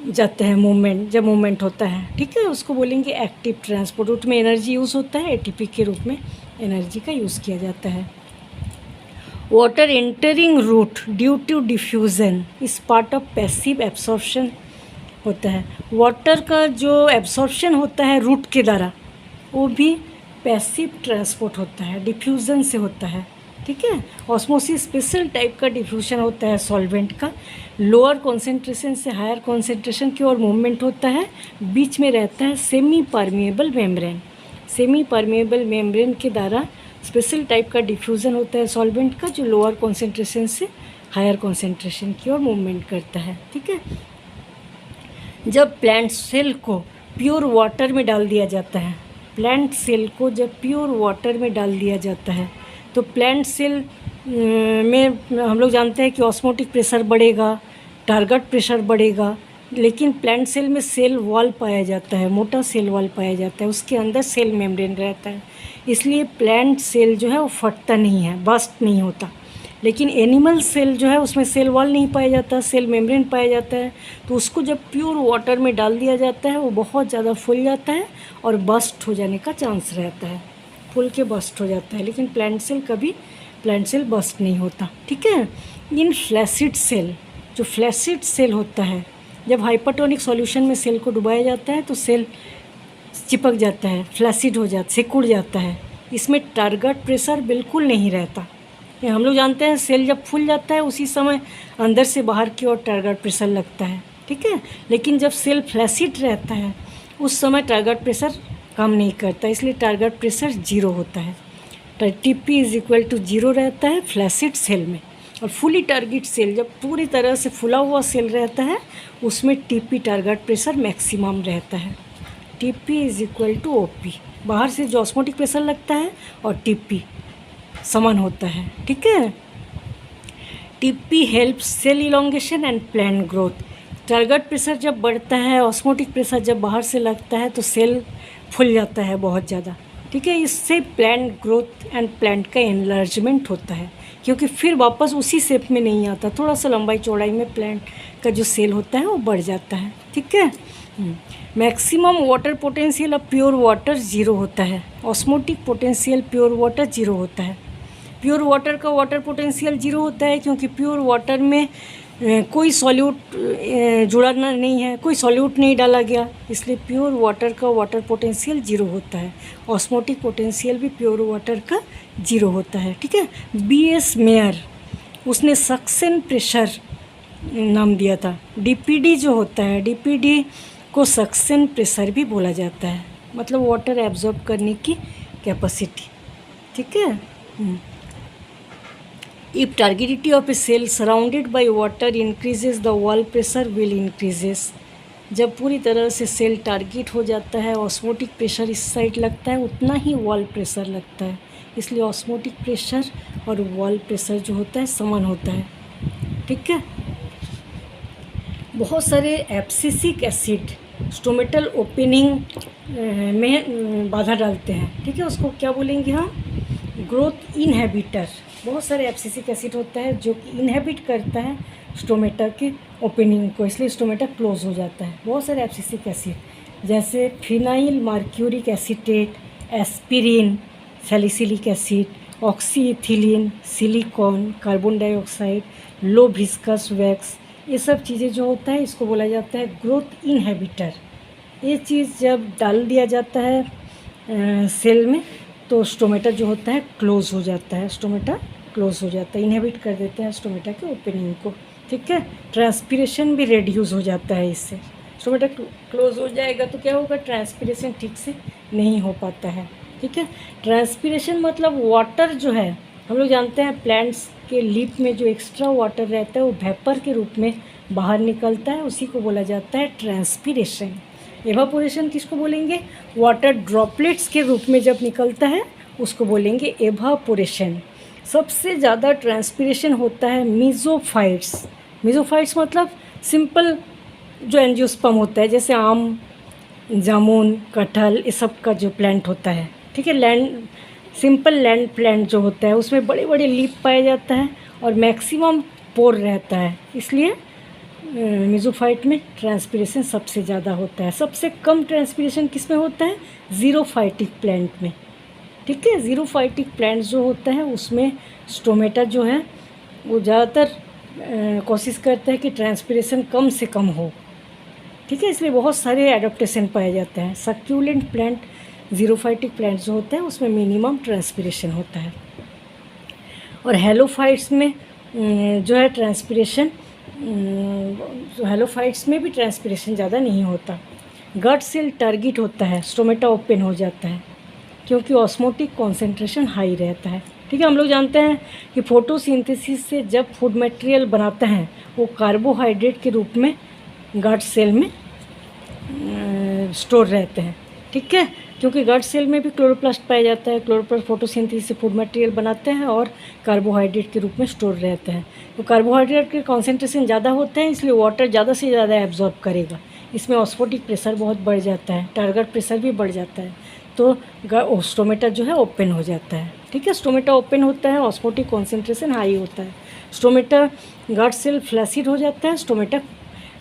जाते हैं मूवमेंट, जब मूवमेंट होता है, ठीक है, उसको बोलेंगे एक्टिव ट्रांसपोर्ट। उसमें एनर्जी यूज़ होता है, एटीपी के रूप में एनर्जी का यूज़ किया जाता है। Water entering root due to diffusion is part of passive absorption होता है। वाटर का जो एब्सॉर्प्शन होता है रूट के द्वारा वो भी पैसिव ट्रांसपोर्ट होता है, डिफ्यूज़न से होता है, ठीक है। ऑस्मोसिस स्पेशल टाइप का डिफ्यूजन होता है सॉल्वेंट का, लोअर कॉन्सेंट्रेशन से हायर कॉन्सेंट्रेशन की ओर मूवमेंट होता है, बीच में रहता है semi permeable membrane. Semi permeable membrane के द्वारा स्पेशल टाइप का डिफ्यूज़न होता है सॉल्वेंट का, जो लोअर कॉन्सेंट्रेशन से हायर कॉन्सेंट्रेशन की ओर मूवमेंट करता है, ठीक है। जब प्लांट सेल को प्योर वाटर में डाल दिया जाता है, प्लांट सेल को जब प्योर वाटर में डाल दिया जाता है तो प्लांट सेल में हम लोग जानते हैं कि ऑस्मोटिक प्रेशर बढ़ेगा, टारगेट प्रेशर बढ़ेगा, लेकिन प्लांट सेल में सेल वॉल पाया जाता है, मोटा सेल वॉल पाया जाता है, उसके अंदर सेल मेम्ब्रेन रहता है, इसलिए प्लांट सेल जो है वो फटता नहीं है, बस्ट नहीं होता। लेकिन एनिमल सेल जो है उसमें सेल वॉल नहीं पाया जाता, सेल मेम्ब्रेन पाया जाता है, तो उसको जब प्योर वाटर में डाल दिया जाता है वो बहुत ज़्यादा फूल जाता है और बस्ट हो जाने का चांस रहता है, फूल के बस्ट हो जाता है। लेकिन प्लांट सेल कभी प्लांट सेल बस्ट नहीं होता, ठीक है। इन फ्लैसिड सेल, जो फ्लैसिड सेल होता है, जब हाइपरटोनिक सॉल्यूशन में सेल को डुबाया जाता है तो सेल चिपक जाता है, फ्लैसिड हो जाता, सिकुड़ जाता है, इसमें टारगेट प्रेशर बिल्कुल नहीं रहता। ये हम लोग जानते हैं सेल जब फूल जाता है उसी समय अंदर से बाहर की ओर टारगेट प्रेशर लगता है, ठीक है। लेकिन जब सेल फ्लैसिड रहता है उस समय टारगेट प्रेशर काम नहीं करता, इसलिए टारगेट प्रेशर 0 होता है। TP इज इक्वल टू 0 रहता है फ्लैसिड सेल में। और फुली टारगेट सेल, जब पूरी तरह से फुला हुआ सेल रहता है उसमें TP टारगेट प्रेशर मैक्सिमम रहता है। TP is equal to OP, बाहर से जो ऑस्मोटिक प्रेशर लगता है और TP समान होता है, ठीक है। TP help cell elongation and plant growth. Target pressure जब बढ़ता है, ऑस्मोटिक प्रेशर जब बाहर से लगता है तो सेल फूल जाता है बहुत ज़्यादा, ठीक है। इससे प्लांट ग्रोथ एंड प्लांट का एनलार्जमेंट होता है, क्योंकि फिर वापस उसी शेप में नहीं आता, थोड़ा सा लंबाई चौड़ाई में प्लांट का जो सेल होता है वो बढ़ जाता है, ठीक है। Maximum water potential of pure water 0 होता है, ऑस्मोटिक पोटेंशियल प्योर वाटर 0 होता है। प्योर वाटर का वाटर पोटेंशियल 0 होता है क्योंकि प्योर वाटर में कोई सॉल्यूट जुड़ा नहीं है, कोई सॉल्यूट नहीं डाला गया, इसलिए प्योर वाटर का वाटर पोटेंशियल 0 होता है। ऑस्मोटिक पोटेंशियल भी प्योर वाटर का 0 होता है, ठीक है। BS मेयर उसने सक्शन प्रेशर नाम दिया था। डीपीडी जो होता है, डीपीडी को सक्शन प्रेशर भी बोला जाता है, मतलब वाटर एब्जॉर्ब करने की कैपेसिटी। ठीक है। If turgidity of a cell surrounded by water increases the wall pressure will increases. जब पूरी तरह से सेल टारगेट हो जाता है, ऑस्मोटिक प्रेशर इस साइड लगता है, उतना ही वॉल प्रेशर लगता है। इसलिए ऑस्मोटिक प्रेशर और वॉल प्रेशर जो होता है समान होता है। ठीक है। बहुत सारे एब्सिसिक एसिड स्टोमेटल ओपनिंग में बाधा डालते हैं। ठीक है, उसको क्या बोलेंगे हम? Growth inhibitor. बहुत सारे एब्सिसिक एसिड होता है जो कि इनहेबिट करता है स्टोमेटा के ओपनिंग को, इसलिए स्टोमेटा क्लोज हो जाता है। बहुत सारे एब्सिसिक एसिड जैसे phenyl mercuric acetate, aspirin, salicylic acid, oxyethylene, silicon, carbon dioxide, low viscous wax, ये सब चीज़ें जो होता है इसको बोला जाता है ग्रोथ इनहेबिटर। ये चीज़ जब डाल दिया जाता है सेल में तो स्टोमेटा जो होता है क्लोज हो जाता है, स्टोमेटा क्लोज हो जाता है, इनहेबिट कर देते हैं स्टोमेटा के ओपनिंग को। ठीक है। ट्रांसपीरेशन भी रेड्यूस हो जाता है इससे। स्टोमेटा क्लोज हो जाएगा तो क्या होगा? ट्रांसपीरेशन ठीक से नहीं हो पाता है। ठीक है। ट्रांसपीरेशन मतलब वाटर जो है, हम लोग जानते हैं प्लांट्स के लीफ में जो एक्स्ट्रा वाटर रहता है वो वेपर के रूप में बाहर निकलता है, उसी को बोला जाता है ट्रांसपीरेशन। एवापोरेशन किसको बोलेंगे? वाटर ड्रॉपलेट्स के रूप में जब निकलता है उसको बोलेंगे एवापोरेशन। सबसे ज़्यादा ट्रांसपीरेशन होता है मीज़ोफाइट्स। मीज़ोफाइट्स मतलब सिंपल जो एंजियोस्पर्म होता है, जैसे आम, जामुन, कटहल, ये सब का जो प्लांट होता है। ठीक है। लैंड सिंपल लैंड प्लांट जो होता है उसमें बड़े बड़े लीफ पाया जाता है और मैक्सिमम पोर रहता है, इसलिए मीज़ोफाइट में ट्रांसपीरेशन सबसे ज़्यादा होता है। सबसे कम ट्रांसपीरेशन किस में होता है? ज़ीरोफाइटिक प्लांट में। ठीक है। ज़ीरोफाइटिक प्लांट जो होता है उसमें स्टोमेटा जो है वो ज़्यादातर कोशिश करता है कि ट्रांसपीरेशन कम से कम हो। ठीक है। इसलिए बहुत सारे एडाप्टेशन पाए जाते हैं। सक्यूलेंट प्लांट, ज़ीरोफाइटिक प्लांट जो होता है उसमें मिनिमम ट्रांसपीरेशन होता है। और हेलोफाइट्स में जो है ट्रांसपीरेशन, हेलोफाइट्स में भी ट्रांसपीरेशन ज़्यादा नहीं होता। गट सेल टारगेट होता है, स्टोमेटा ओपन हो जाता है क्योंकि ऑस्मोटिक कॉन्सेंट्रेशन हाई रहता है। ठीक है। हम लोग जानते हैं कि फोटोसिंथेसिस से जब फूड मटेरियल बनाते हैं वो कार्बोहाइड्रेट के रूप में गट सेल में स्टोर रहते हैं। ठीक है। क्योंकि गट सेल में भी क्लोरोप्लास्ट पाया जाता है। क्लोरोप्लास्ट फोटोसिंथेसिस से फूड मटेरियल बनाते हैं और कार्बोहाइड्रेट के रूप में स्टोर रहते हैं। तो कार्बोहाइड्रेट के कॉन्सेंट्रेशन ज़्यादा होते हैं, इसलिए वाटर ज़्यादा से ज़्यादा एब्जॉर्ब करेगा। इसमें ऑस्मोटिक प्रेशर बहुत बढ़ जाता है, टारगेट प्रेशर भी बढ़ जाता है, तो स्टोमेटा जो है ओपन हो जाता है। ठीक है। स्टोमेटा ओपन होता है, ऑस्मोटिक कॉन्सेंट्रेशन हाई होता है, स्टोमेटा गट सेल फ्लैसिड हो जाता है। स्टोमेटा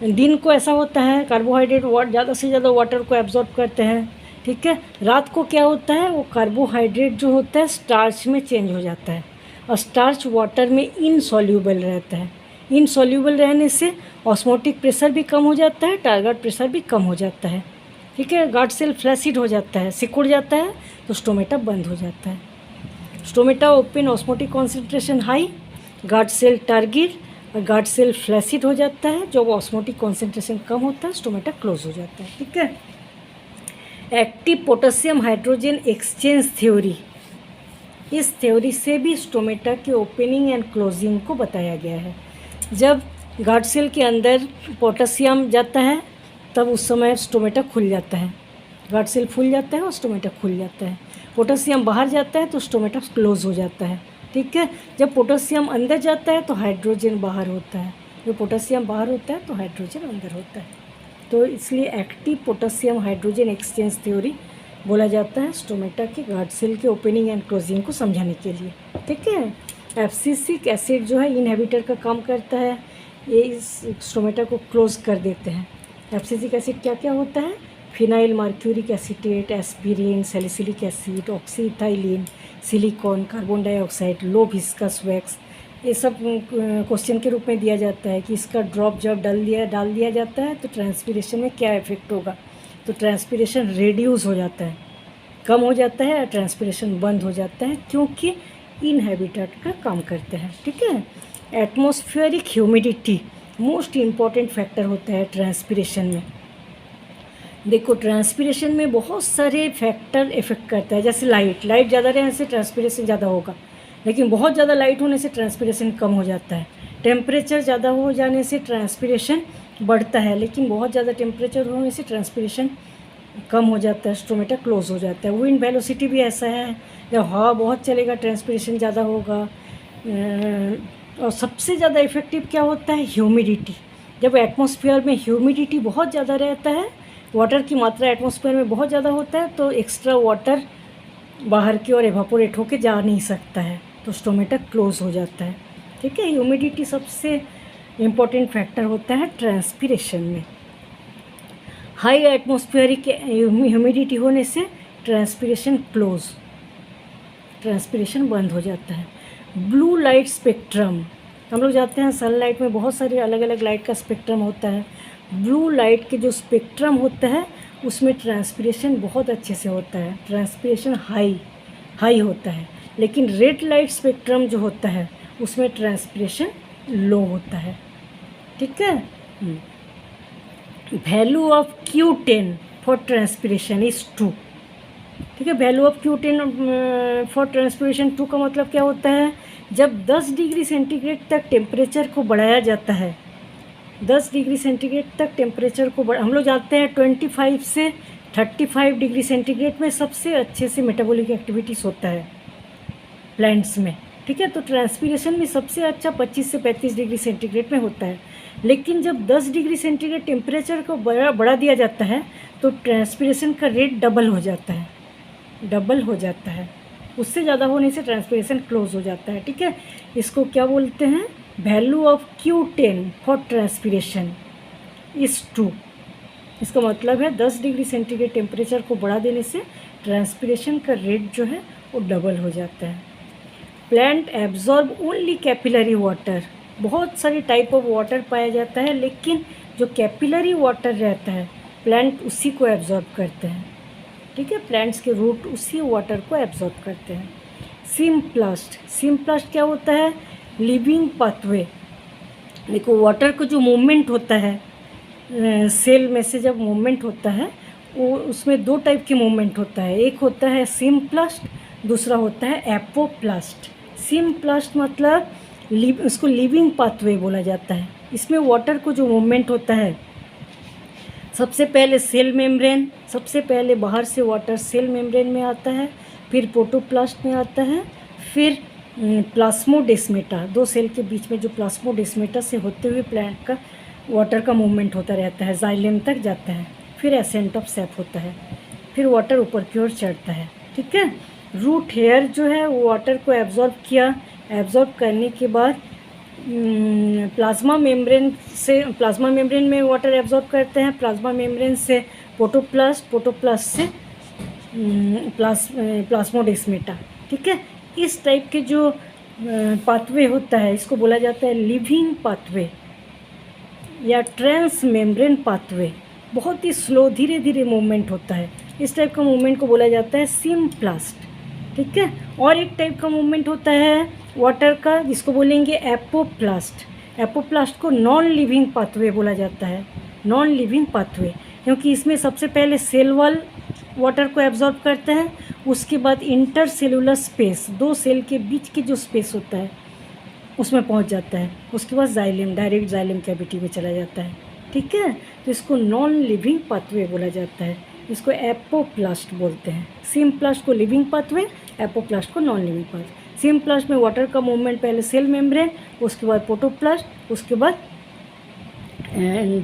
दिन को ऐसा होता है कार्बोहाइड्रेट ज़्यादा से ज़्यादा वाटर को एब्जॉर्ब करते हैं। ठीक है। रात को क्या होता है, वो कार्बोहाइड्रेट जो होता है स्टार्च में चेंज हो जाता है और स्टार्च वाटर में इनसॉल्यूबल रहता है। इनसॉल्यूबल रहने से ऑस्मोटिक प्रेशर भी कम हो जाता है, टारगेट प्रेशर भी कम हो जाता है। ठीक है। गट सेल फ्लैसिड हो जाता है, सिकुड़ जाता है, तो स्टोमेटा बंद हो जाता है। Stomata open, osmotic concentration high, guard cell turgor और गट सेल फ्लैसिड हो जाता है। जब ऑस्मोटिक कॉन्सेंट्रेशन कम होता है स्टोमेटा क्लोज हो जाता है। ठीक है। Active potassium hydrogen exchange theory, इस थ्योरी से भी स्टोमेटा के ओपनिंग एंड क्लोजिंग को बताया गया है। जब गट सेल के अंदर पोटेशियम जाता है तब उस समय स्टोमेटा खुल जाता है, गट सेल फूल जाता है और स्टोमेटा खुल जाता है। पोटेशियम बाहर जाता है तो स्टोमेटा क्लोज हो जाता है। ठीक है। जब पोटेशियम अंदर जाता है तो हाइड्रोजन बाहर होता है, जब पोटेशियम बाहर होता है तो हाइड्रोजन अंदर होता है। तो इसलिए active potassium hydrogen exchange theory बोला जाता है स्टोमेटा के गट सेल के ओपनिंग एंड क्लोजिंग को समझाने के लिए। ठीक है। एब्सिसिक एसिड जो है इनहिबिटर का काम करता है, ये इस स्टोमेटा को क्लोज कर देते हैं। एब्सिसिक एसिड क्या क्या होता है? Phenyl mercuric acetate, aspirin, salicylic acid, oxyethylene, silicon, carbon dioxide, low viscous wax, ये सब क्वेश्चन के रूप में दिया जाता है कि इसका ड्रॉप जब डाल दिया जाता है तो ट्रांसपीरेशन में क्या इफेक्ट होगा। तो ट्रांसपीरेशन रेड्यूस हो जाता है, कम हो जाता है, ट्रांसपीरेशन बंद हो जाता है क्योंकि इनहेबिटर का काम करते हैं। ठीक है। Atmospheric humidity most important factor होता है ट्रांसपिरेशन में। देखो ट्रांसपिरेशन में बहुत सारे फैक्टर इफेक्ट करता है, जैसे लाइट ज़्यादा रहने से ट्रांसपिरेशन ज़्यादा होगा, लेकिन बहुत ज़्यादा लाइट होने से ट्रांसपिरेशन कम हो जाता है। टेम्परेचर ज़्यादा हो जाने से ट्रांसपिरेशन बढ़ता है, लेकिन बहुत ज़्यादा टेम्परेचर होने से ट्रांसपिरेशन कम हो जाता है, स्टोमेटा क्लोज हो जाता है। विंड वेलोसिटी भी ऐसा है, जब हवा बहुत चलेगा ट्रांसपिरेशन ज़्यादा होगा। और सबसे ज़्यादा इफेक्टिव क्या होता है, ह्यूमिडिटी। जब एटमॉस्फेयर में ह्यूमिडिटी बहुत ज़्यादा रहता है, वाटर की मात्रा एटमॉस्फेयर में बहुत ज़्यादा होता है, तो एक्स्ट्रा वाटर बाहर की ओर एवापोरेट होके जा नहीं सकता है, तो स्टोमेटा क्लोज हो जाता है। ठीक है, ह्यूमिडिटी सबसे इम्पोर्टेंट फैक्टर होता है ट्रांसपिरेशन में। हाई एटमॉस्फेरिक ह्यूमिडिटी होने से ट्रांसपिरेशन बंद हो जाता है। ब्लू लाइट स्पेक्ट्रम, हम लोग जानते हैं सनलाइट में बहुत सारे अलग अलग लाइट का स्पेक्ट्रम होता है। ब्लू लाइट के जो स्पेक्ट्रम होता है उसमें ट्रांसपिरेशन बहुत अच्छे से होता है, ट्रांसपिरेशन हाई होता है। लेकिन रेड लाइट स्पेक्ट्रम जो होता है उसमें ट्रांसपिरेशन लो होता है। ठीक है, value of Q10 for transpiration is 2। ठीक है, value of Q10 for transpiration 2 का मतलब क्या होता है, जब 10 डिग्री सेंटीग्रेड तक टेम्परेचर को बढ़ाया जाता है, 10 डिग्री सेंटीग्रेड तक टेम्परेचर को हम लोग जानते हैं 25 से 35 डिग्री सेंटीग्रेड में सबसे अच्छे से मेटाबॉलिक एक्टिविटीज़ होता है प्लांट्स में। ठीक है, तो ट्रांसपिरेशन भी सबसे अच्छा 25 से 35 डिग्री सेंटीग्रेड में होता है। लेकिन जब 10 डिग्री सेंटीग्रेड टेम्परेचर को बढ़ा दिया जाता है तो ट्रांसपिरेशन का रेट डबल हो जाता है। उससे ज़्यादा होने से ट्रांसपिरेशन क्लोज हो जाता है। ठीक है, इसको क्या बोलते हैं, value of Q10 for transpiration is 2। इसका मतलब है 10 डिग्री सेंटीग्रेड टेम्परेचर को बढ़ा देने से ट्रांसपिरेशन का रेट जो है वो डबल हो जाता है। Plant absorb only capillary water, बहुत सारी टाइप ऑफ वाटर पाया जाता है, लेकिन जो कैपिलरी वाटर रहता है प्लांट उसी को एब्जॉर्ब करते हैं। ठीक है, प्लांट्स के रूट उसी वाटर को एब्जॉर्ब करते हैं। सिम्प्लास्ट क्या होता है, लिविंग पाथवे। देखो वाटर का जो मूवमेंट होता है सेल में से, जब मूवमेंट होता है वो उसमें 2 टाइप के मूवमेंट होता है, एक होता है सिम्प्लास्ट, दूसरा होता है एपोप्लास्ट। सिम्प्लास्ट मतलब उसको लिविंग पाथवे बोला जाता है। इसमें वाटर को जो मूवमेंट होता है, सबसे पहले सेल मेम्ब्रेन, सबसे पहले बाहर से वाटर सेल मेम्ब्रेन में आता है, फिर प्रोटोप्लास्ट में आता है, फिर प्लाज्मोडेस्माटा, 2 सेल के बीच में जो प्लाज्मोडेस्माटा से होते हुए प्लांट का वाटर का मूवमेंट होता रहता है, जाइलम तक जाता है, फिर एसेंट ऑफ सैप होता है, फिर वाटर ऊपर की ओर चढ़ता है। ठीक है, रूट हेयर जो है वो वाटर को एब्जॉर्ब करने के बाद प्लाज्मा मेम्ब्रेन में वाटर एब्जॉर्ब करते हैं, प्लाज्मा मेम्ब्रेन से प्रोटोप्लास्ट से प्लाज्मोडेस्माटा। ठीक है, इस टाइप के जो पाथवे होता है इसको बोला जाता है लिविंग पाथवे या ट्रांस मेम्ब्रेन पाथवे। बहुत ही स्लो, धीरे धीरे मूवमेंट होता है, इस टाइप का मूवमेंट को बोला जाता है सिम्प्लास्ट। ठीक है, और एक टाइप का मूवमेंट होता है वाटर का जिसको बोलेंगे एपोप्लास्ट को नॉन लिविंग पाथवे बोला जाता है, नॉन लिविंग पाथवे, क्योंकि इसमें सबसे पहले सेल वॉल वाटर को एब्जॉर्ब करता है, उसके बाद इंटरसेलुलर स्पेस, 2 सेल के बीच के जो स्पेस होता है उसमें पहुंच जाता है, उसके बाद डायरेक्ट जाइलम कैविटी में चला जाता है। ठीक है, तो इसको नॉन लिविंग पाथवे बोला जाता है, इसको एपोप्लास्ट बोलते हैं। सिम्प्लास्ट को लिविंग पाथवे, एपोप्लास्ट को नॉन लिविंग पाथवे। सिम्प्लास्ट में वाटर का मूवमेंट पहले सेल मेम्ब्रेन, उसके बाद प्रोटोप्लास्ट, उसके बाद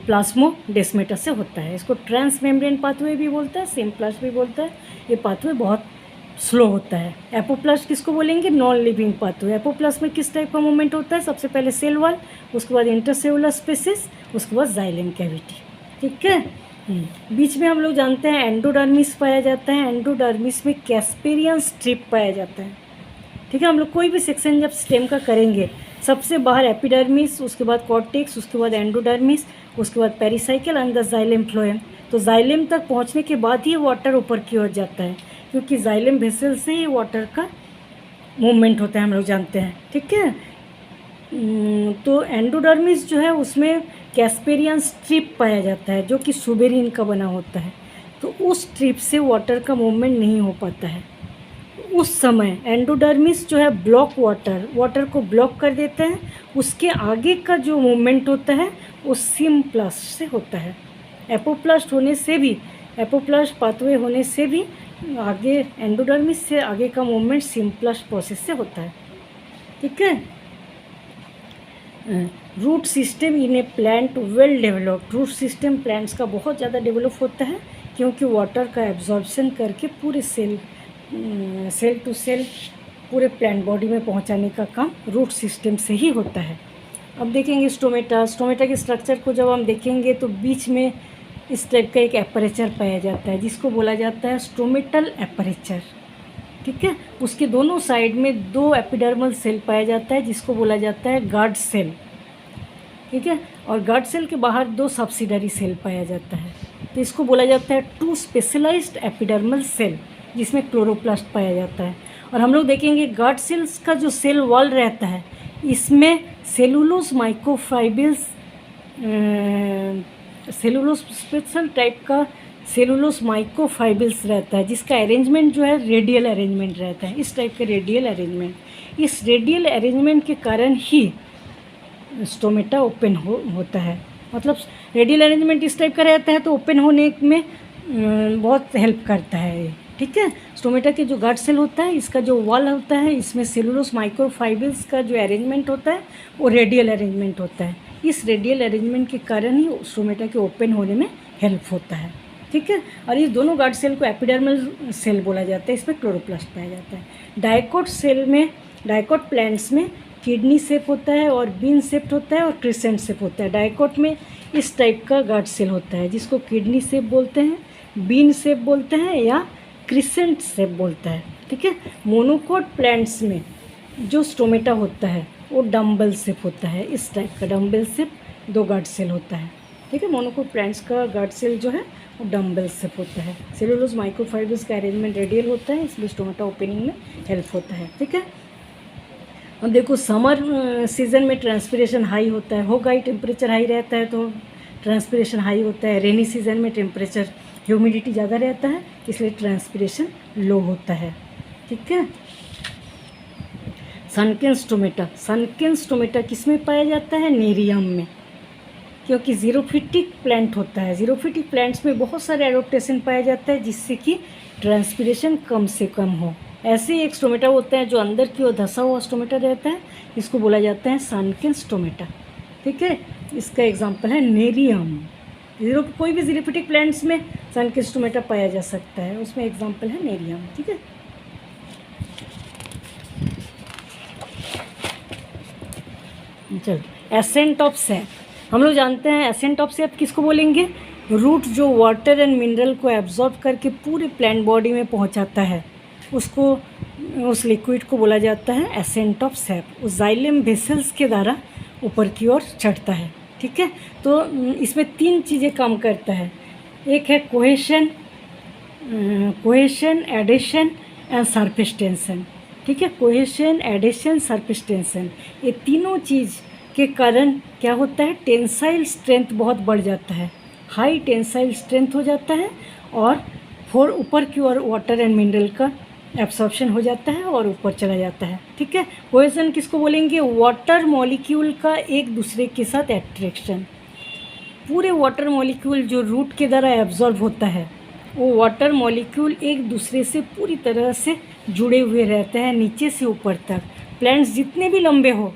प्लाज्मोडेस्माटा से होता है। इसको ट्रांस मेम्ब्रेन पाथवे भी बोलता है, सिम्प्लास्ट भी बोलता है। ये पाथवे बहुत स्लो होता है। एपोप्लास्ट किसको बोलेंगे, नॉन लिविंग पाथवे। एपोप्लास्ट में किस टाइप का मूवमेंट होता है, सबसे पहले सेल वॉल, उसके बाद इंटरसेलुलर स्पेसिस, उसके बाद जाइलम कैविटी। ठीक है, बीच में हम लोग जानते हैं एंडोडर्मिस पाया जाता है, एंडोडर्मिस में कैस्पेरियन स्ट्रिप पाया जाता है। ठीक है, हम लोग कोई भी सेक्शन जब स्टेम का करेंगे, सबसे बाहर एपिडर्मिस, उसके बाद कॉर्टेक्स, उसके बाद एंडोडर्मिस, उसके बाद पेरिसाइकल, अंदर जाइलम फ्लोएम। तो जाइलम तक पहुंचने के बाद ही वाटर ऊपर की ओर जाता है, क्योंकि जाइलम वेसल से ही वाटर का मूवमेंट होता है, हम लोग जानते हैं। ठीक है, तो एंडोडर्मिस जो है उसमें कैस्पेरियन स्ट्रिप पाया जाता है जो कि सुबेरिन का बना होता है। तो उस स्ट्रिप से वाटर का मूवमेंट नहीं हो पाता है। उस समय एंडोडर्मिस जो है ब्लॉक वाटर को ब्लॉक कर देते हैं। उसके आगे का जो मूवमेंट होता है वो सिम्प्लास्ट से होता है। एपोप्लास्ट पाथवे होने से भी आगे एंडोडर्मिस से आगे का मूवमेंट सिम्प्लास्ट प्रोसेस से होता है। ठीक है। Root system in a plant well developed. Root system plants का बहुत ज़्यादा डेवलप होता है क्योंकि वाटर का एब्जॉर्प्शन करके पूरे सेल टू सेल पूरे प्लांट बॉडी में पहुंचाने का काम रूट सिस्टम से ही होता है। अब देखेंगे स्टोमेटा के स्ट्रक्चर को जब हम देखेंगे तो बीच में इस टाइप का एक एपरेचर पाया जाता है जिसको बोला जाता है स्टोमेटल एपरेचर। ठीक है। उसके दोनों साइड में 2 एपिडर्मल सेल पाया जाता है जिसको बोला जाता है गार्ड सेल। ठीक है। और गार्ड सेल के बाहर 2 सब्सिडरी सेल पाया जाता है तो इसको बोला जाता है 2 स्पेशलाइज्ड एपिडर्मल सेल जिसमें क्लोरोप्लास्ट पाया जाता है। और हम लोग देखेंगे गार्ड सेल्स का जो सेल वॉल रहता है इसमें सेलुलोज स्पेशल टाइप का सेलुलोज माइक्रोफाइबिल्स रहता है जिसका अरेंजमेंट जो है रेडियल अरेंजमेंट रहता है। इस टाइप का रेडियल अरेंजमेंट, इस रेडियल अरेंजमेंट के कारण ही स्टोमेटा ओपन होता है। मतलब रेडियल अरेंजमेंट इस टाइप का रहता है तो ओपन होने में बहुत हेल्प करता है। ठीक है। स्टोमेटा के जो गार्ड सेल होता है इसका जो वॉल होता है इसमें सेलुलोज माइक्रोफाइबिल्स का जो अरेंजमेंट होता है वो रेडियल अरेंजमेंट होता है। इस रेडियल अरेंजमेंट के कारण ही स्टोमेटा के ओपन होने में हेल्प होता है। ठीक है। और इस दोनों गार्ड सेल को एपिडर्मल सेल बोला जाता है। इसमें क्लोरोप्लास्ट पाया जाता है। डाइकोट प्लांट्स में किडनी शेप होता है और बीन शेप्ड होता है और क्रिसेंट शेप होता है। डाइकोट में इस टाइप का गार्ड सेल होता है जिसको किडनी शेप बोलते हैं, बीन शेप बोलते हैं या क्रिसेंट शेप बोलता है। ठीक है। मोनोकोट प्लांट्स में जो स्टोमेटा होता है वो डम्बल शेप होता है। इस टाइप का डम्बल शेप 2 गार्ड सेल होता है। ठीक है। मोनोकोट प्लांट्स का गार्ड सेल जो है वो डम्बल शेप होता है। सेलुलोज माइक्रोफाइबर्स का अरेंजमेंट रेडियल होता है इसलिए स्टोमेटा ओपनिंग में हेल्प होता है। ठीक है। अब देखो समर सीजन में ट्रांसपिरेशन हाई होता है, होगा ही, टेम्परेचर हाई रहता है तो ट्रांसपिरेशन हाई होता है। रेनी सीजन में टेम्परेचर ह्यूमिडिटी ज़्यादा रहता है इसलिए ट्रांसपिरेशन लो होता है। ठीक है। सनकेन स्टोमेटा किस में पाया जाता है? नेरियम में, क्योंकि जीरोफिटिक प्लांट होता है। जीरोफिटिक प्लांट्स में बहुत सारे एडोप्टेशन पाया जाता है जिससे कि ट्रांसपिरेशन कम से कम हो। ऐसे एक स्टोमेटा होता है जो अंदर की ओर धंसा हुआ स्टोमेटा रहता है, इसको बोला जाता है सनकेन स्टोमेटा। ठीक है। इसका एग्जांपल है नेरियम। कोई भी जीरोफिटिक प्लांट्स में सनकेन स्टोमेटा पाया जा सकता है, उसमें एग्जांपल है नेरियम। ठीक है। चलो एसेंट ऑफ सैप, हम लोग जानते हैं एसेंट ऑफ सैप किसको बोलेंगे? रूट जो वाटर एंड मिनरल को एब्जॉर्ब करके पूरे प्लांट बॉडी में पहुंचाता है उसको, उस लिक्विड को बोला जाता है एसेंट ऑफ सैप। उस जाइलम वेसल्स के द्वारा ऊपर की ओर चढ़ता है। ठीक है। तो इसमें 3 चीज़ें काम करता है। एक है cohesion, adhesion and surface tension. ठीक है। कोहेशन, एडेशन, सरफेस टेंशन, ये तीनों चीज़ के कारण क्या होता है? टेंसाइल स्ट्रेंथ बहुत बढ़ जाता है, हाई टेंसाइल स्ट्रेंथ हो जाता है और ऊपर की ओर वाटर एंड मिनरल का एब्सॉर्प्शन हो जाता है और ऊपर चला जाता है। ठीक है। कोहेशन किसको बोलेंगे? वाटर मॉलिक्यूल का एक दूसरे के साथ अट्रैक्शन। पूरे वाटर मॉलिक्यूल जो रूट के द्वारा एब्जॉर्ब होता है वो वाटर मॉलिक्यूल एक दूसरे से पूरी तरह से जुड़े हुए रहते हैं नीचे से ऊपर तक। प्लांट्स जितने भी लंबे हो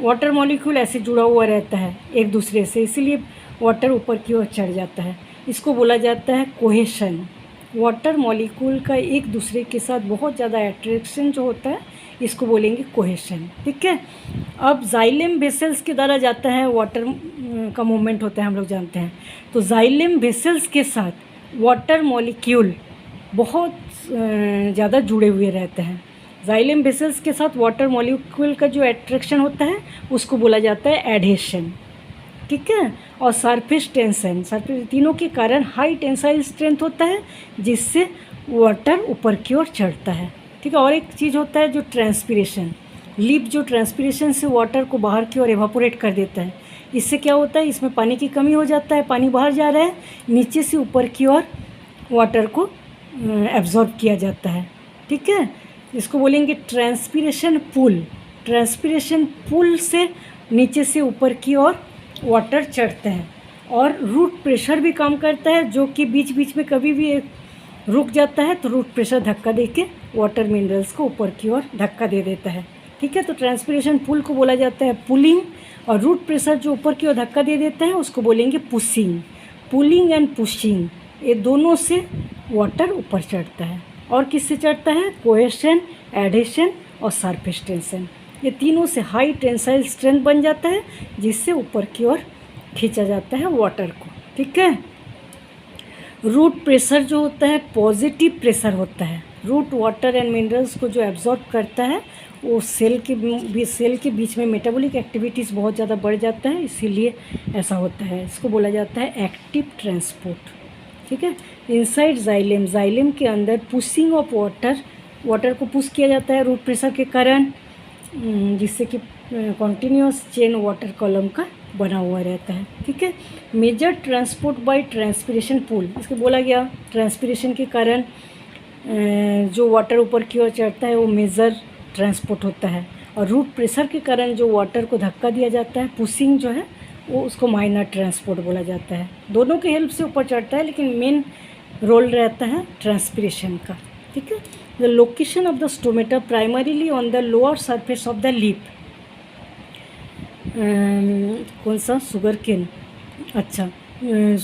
वाटर मॉलिक्यूल ऐसे जुड़ा हुआ रहता है एक दूसरे से, इसीलिए वाटर ऊपर की ओर चढ़ जाता है। इसको बोला जाता है कोहेशन। वाटर मॉलिक्यूल का एक दूसरे के साथ बहुत ज़्यादा अट्रैक्शन जो होता है इसको बोलेंगे कोहेशन। ठीक है। अब जाइलम वेसल्स के द्वारा जाता है, वाटर का मूवमेंट होता है हम लोग जानते हैं। तो जाइलम वेसल्स के साथ वाटर मॉलिक्यूल बहुत ज़्यादा जुड़े हुए रहते हैं। जाइलम वेसल्स के साथ वाटर मॉलिक्यूल का जो अट्रैक्शन होता है उसको बोला जाता है एडहेशन। ठीक है। और सरफेस टेंशन, तीनों के कारण हाई टेंसाइल स्ट्रेंथ होता है जिससे वाटर ऊपर की ओर चढ़ता है। ठीक है। और एक चीज़ होता है जो ट्रांसपिरेशन। लिप जो ट्रांसपिरेशन से वाटर को बाहर की ओर एवापोरेट कर देता है। इससे क्या होता है, इसमें पानी की कमी हो जाता है, पानी बाहर जा रहा है, नीचे से ऊपर की ओर वाटर को एब्जॉर्ब किया जाता है। ठीक है, इसको बोलेंगे ट्रांसपिरेशन पुल। ट्रांसपिरेशन पुल से नीचे से ऊपर की ओर वाटर चढ़ता है। और रूट प्रेशर भी काम करता है, जो कि बीच बीच में कभी भी रुक जाता है तो रूट प्रेशर धक्का दे के वाटर मिनरल्स को ऊपर की ओर धक्का दे देता है। ठीक है, तो ट्रांसपिरेशन पुल को बोला जाता है पुलिंग, और रूट प्रेशर जो ऊपर की ओर धक्का दे देता है उसको बोलेंगे पुशिंग। पुलिंग एंड पुशिंग, ये दोनों से वाटर ऊपर चढ़ता है। और किससे चढ़ता है, कोहेशन, एडहेशन और सरफेस टेंशन, ये तीनों से हाई टेंसाइल स्ट्रेंथ बन जाता है, जिससे ऊपर की ओर खींचा जाता है वाटर को। ठीक है, रूट प्रेशर जो होता है पॉजिटिव प्रेशर होता है। रूट वाटर एंड मिनरल्स को जो एब्जॉर्ब करता है वो सेल के बीच में मेटाबॉलिक एक्टिविटीज़ बहुत ज़्यादा बढ़ जाता है, इसीलिए ऐसा होता है। इसको बोला जाता है एक्टिव ट्रांसपोर्ट। ठीक है, इनसाइड जाइलेम, जाइलेम के अंदर पुशिंग ऑफ वाटर को पुश किया जाता है रूट प्रेशर के कारण, जिससे कि कॉन्टीन्यूअस चेन वाटर कॉलम का बना हुआ रहता है। ठीक है, major transport by transpiration pull, इसको बोला गया ट्रांसपिरेशन के कारण जो वाटर ऊपर की ओर चढ़ता है वो मेजर ट्रांसपोर्ट होता है, और रूट प्रेशर के कारण जो वाटर को धक्का दिया जाता है पुशिंग जो है वो उसको माइनर ट्रांसपोर्ट बोला जाता है। दोनों के हेल्प से ऊपर चढ़ता है, लेकिन मेन रोल रहता है ट्रांसपिरेशन का। ठीक है, the location of the stomata primarily on the lower surface of the lip. कौन सा, शुगर केन। अच्छा,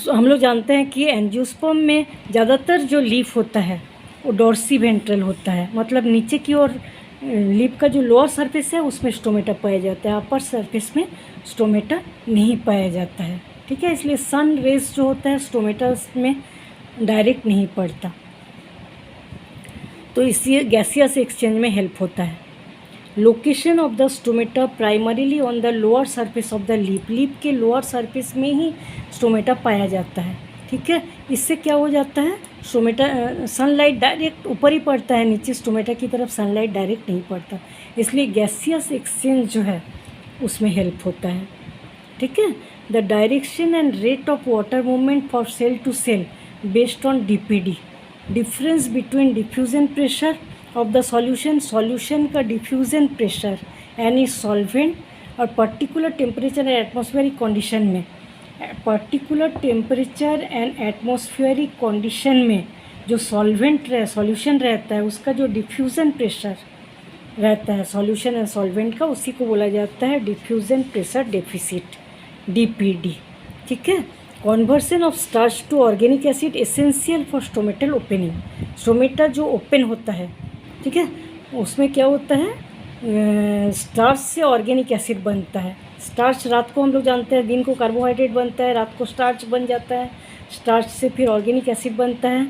हम लोग जानते हैं कि एंजियोस्पर्म में ज़्यादातर जो लीफ होता है वो डॉर्सी वेंट्रल होता है, मतलब नीचे की ओर लिप का जो लोअर सरफेस है उसमें स्टोमेटा पाया जाता है, अपर सरफेस में स्टोमेटा नहीं पाया जाता है। ठीक है, इसलिए सन रेज जो होता है स्टोमेटा में डायरेक्ट नहीं पड़ता, तो इसलिए गैसियस एक्सचेंज में हेल्प होता है। Location of the stomata primarily on the lower surface of the lip, lip के लोअर सरफेस में ही स्टोमेटा पाया जाता है। ठीक है, इससे क्या हो जाता है, स्टोमेटा सनलाइट डायरेक्ट ऊपर ही पड़ता है, नीचे स्टोमेटा की तरफ सनलाइट डायरेक्ट नहीं पड़ता, इसलिए गैसियस एक्सचेंज जो है उसमें हेल्प होता है। ठीक है, the direction and rate of water movement for cell to cell based on DPD, difference between diffusion pressure of the solution का डिफ्यूजन प्रेशर एनी सॉल्वेंट, और particular temperature and atmospheric condition में, particular temperature and atmospheric condition में जो solution रहता है उसका जो diffusion pressure रहता है सॉल्यूशन एंड सॉल्वेंट का, उसी को बोला जाता है डिफ्यूज़न प्रेशर डेफिसिट, DPD। ठीक है, conversion of starch to organic acid essential for stomatal opening. Stomata जो ओपन होता है, ठीक है, उसमें क्या होता है, स्टार्च से ऑर्गेनिक एसिड बनता है। स्टार्च रात को हम लोग जानते हैं, दिन को कार्बोहाइड्रेट बनता है, रात को स्टार्च बन जाता है, स्टार्च से फिर ऑर्गेनिक एसिड बनता है।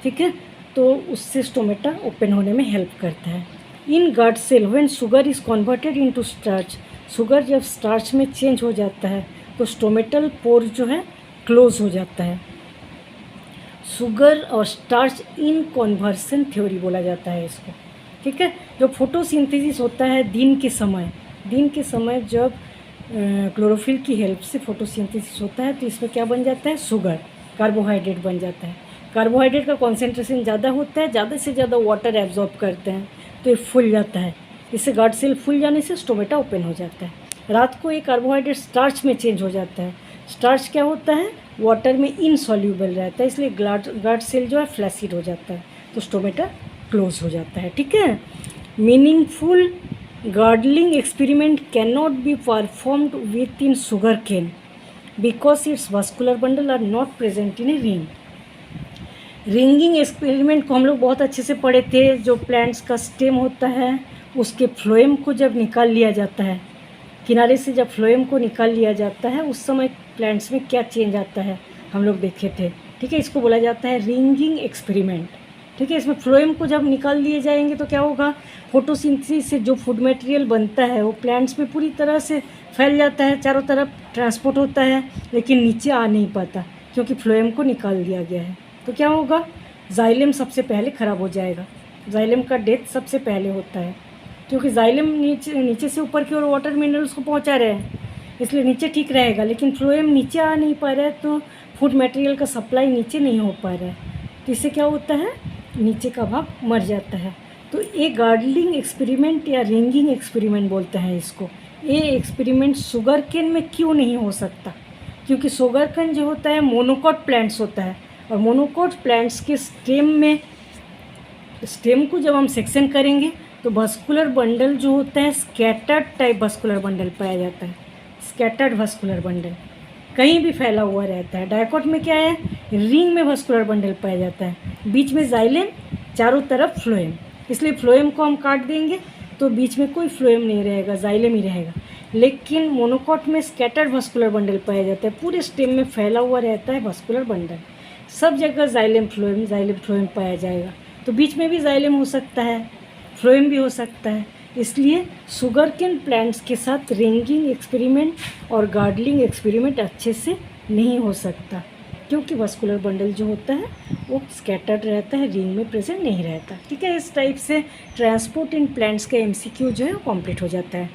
ठीक है, तो उससे स्टोमेटा ओपन होने में हेल्प करता है। In guard cell when sugar is converted into starch, sugar जब स्टार्च में चेंज हो जाता है तो स्टोमेटल पोर जो है क्लोज हो जाता है। शुगर और स्टार्च इन कन्वर्सन थ्योरी बोला जाता है इसको। ठीक है, जो फोटोसिंथेसिस होता है दिन के समय जब क्लोरोफिल की हेल्प से फोटोसिंथेसिस होता है तो इसमें क्या बन जाता है, शुगर, कार्बोहाइड्रेट बन जाता है। कार्बोहाइड्रेट का कॉन्सेंट्रेशन ज़्यादा होता है, ज़्यादा से ज़्यादा वाटर एब्जॉर्ब करते हैं तो ये फूल जाता है। इससे गट सेल फूल जाने से स्टोमेटा ओपन हो जाता है। रात को ये कार्बोहाइड्रेट स्टार्च में चेंज हो जाता है। स्टार्च क्या होता है, वाटर में इनसॉल्यूबल रहता है, इसलिए गट सेल जो है फ्लैसिड हो जाता है, तो स्टोमेटा क्लोज हो जाता है। ठीक है, meaningful girdling experiment can not be performed within sugar cane because its vascular bundle are not present in a ring. Ringing experiment को हम लोग बहुत अच्छे से पढ़े थे। जो प्लांट्स का स्टेम होता है उसके फ्लोएम को जब निकाल लिया जाता है, किनारे से जब फ्लोएम को निकाल लिया जाता है उस समय प्लांट्स में क्या चेंज आता है हम लोग देखे थे। ठीक है, इसको बोला जाता है रिंगिंग एक्सपेरिमेंट। ठीक है, इसमें फ्लोएम को जब निकाल लिए जाएंगे तो क्या होगा, फोटोसिंथेसिस से जो फूड मटेरियल बनता है वो प्लांट्स में पूरी तरह से फैल जाता है, चारों तरफ ट्रांसपोर्ट होता है, लेकिन नीचे आ नहीं पाता क्योंकि फ्लोएम को निकाल दिया गया है। तो क्या होगा, जाइलेम सबसे पहले ख़राब हो जाएगा, जाइलेम का डेथ सबसे पहले होता है। क्योंकि जाइलम नीचे से ऊपर की ओर वाटर मिनरल्स को पहुंचा रहे हैं, इसलिए नीचे ठीक रहेगा। लेकिन फ्लोएम नीचे आ नहीं पा रहा है, तो फूड मटेरियल का सप्लाई नीचे नहीं हो पा रहा है, तो इससे क्या होता है, नीचे का भाग मर जाता है। तो ये गार्डलिंग एक्सपेरिमेंट या रिंगिंग एक्सपेरिमेंट बोलते हैं इसको। ये एक्सपेरिमेंट शुगर केन में क्यों नहीं हो सकता, क्योंकि शुगर केन जो होता है मोनोकॉट प्लांट्स होता है, और मोनोकॉट प्लांट्स के स्टेम को जब हम सेक्शन करेंगे तो वस्कुलर बंडल जो होता है स्कैटर्ड टाइप वस्कुलर बंडल पाया जाता है। स्कैटर्ड वस्कुलर बंडल कहीं भी फैला हुआ रहता है। डायकॉट में क्या है, रिंग में वस्कुलर बंडल पाया जाता है, बीच में जाइलेम, चारों तरफ फ्लोएम। इसलिए फ्लोएम को हम काट देंगे तो बीच में कोई फ्लोएम नहीं रहेगा, जाइलेम ही रहेगा। लेकिन मोनोकॉट में स्कैटर्ड वस्कुलर बंडल पाया जाता है, पूरे स्टेम में फैला हुआ रहता है वस्कुलर बंडल, सब जगह जाइलेम फ्लोएम पाया जाएगा। तो बीच में भी जाइलेम हो सकता है, फ्लोएम भी हो सकता है। इसलिए शुगर केन प्लांट्स के साथ रिंगिंग एक्सपेरिमेंट और गार्डलिंग एक्सपेरिमेंट अच्छे से नहीं हो सकता, क्योंकि वस्कुलर बंडल जो होता है वो स्कैटर्ड रहता है, रिंग में प्रेजेंट नहीं रहता। ठीक है, इस टाइप से ट्रांसपोर्ट इन प्लांट्स का MCQ जो है वो कंप्लीट हो जाता है।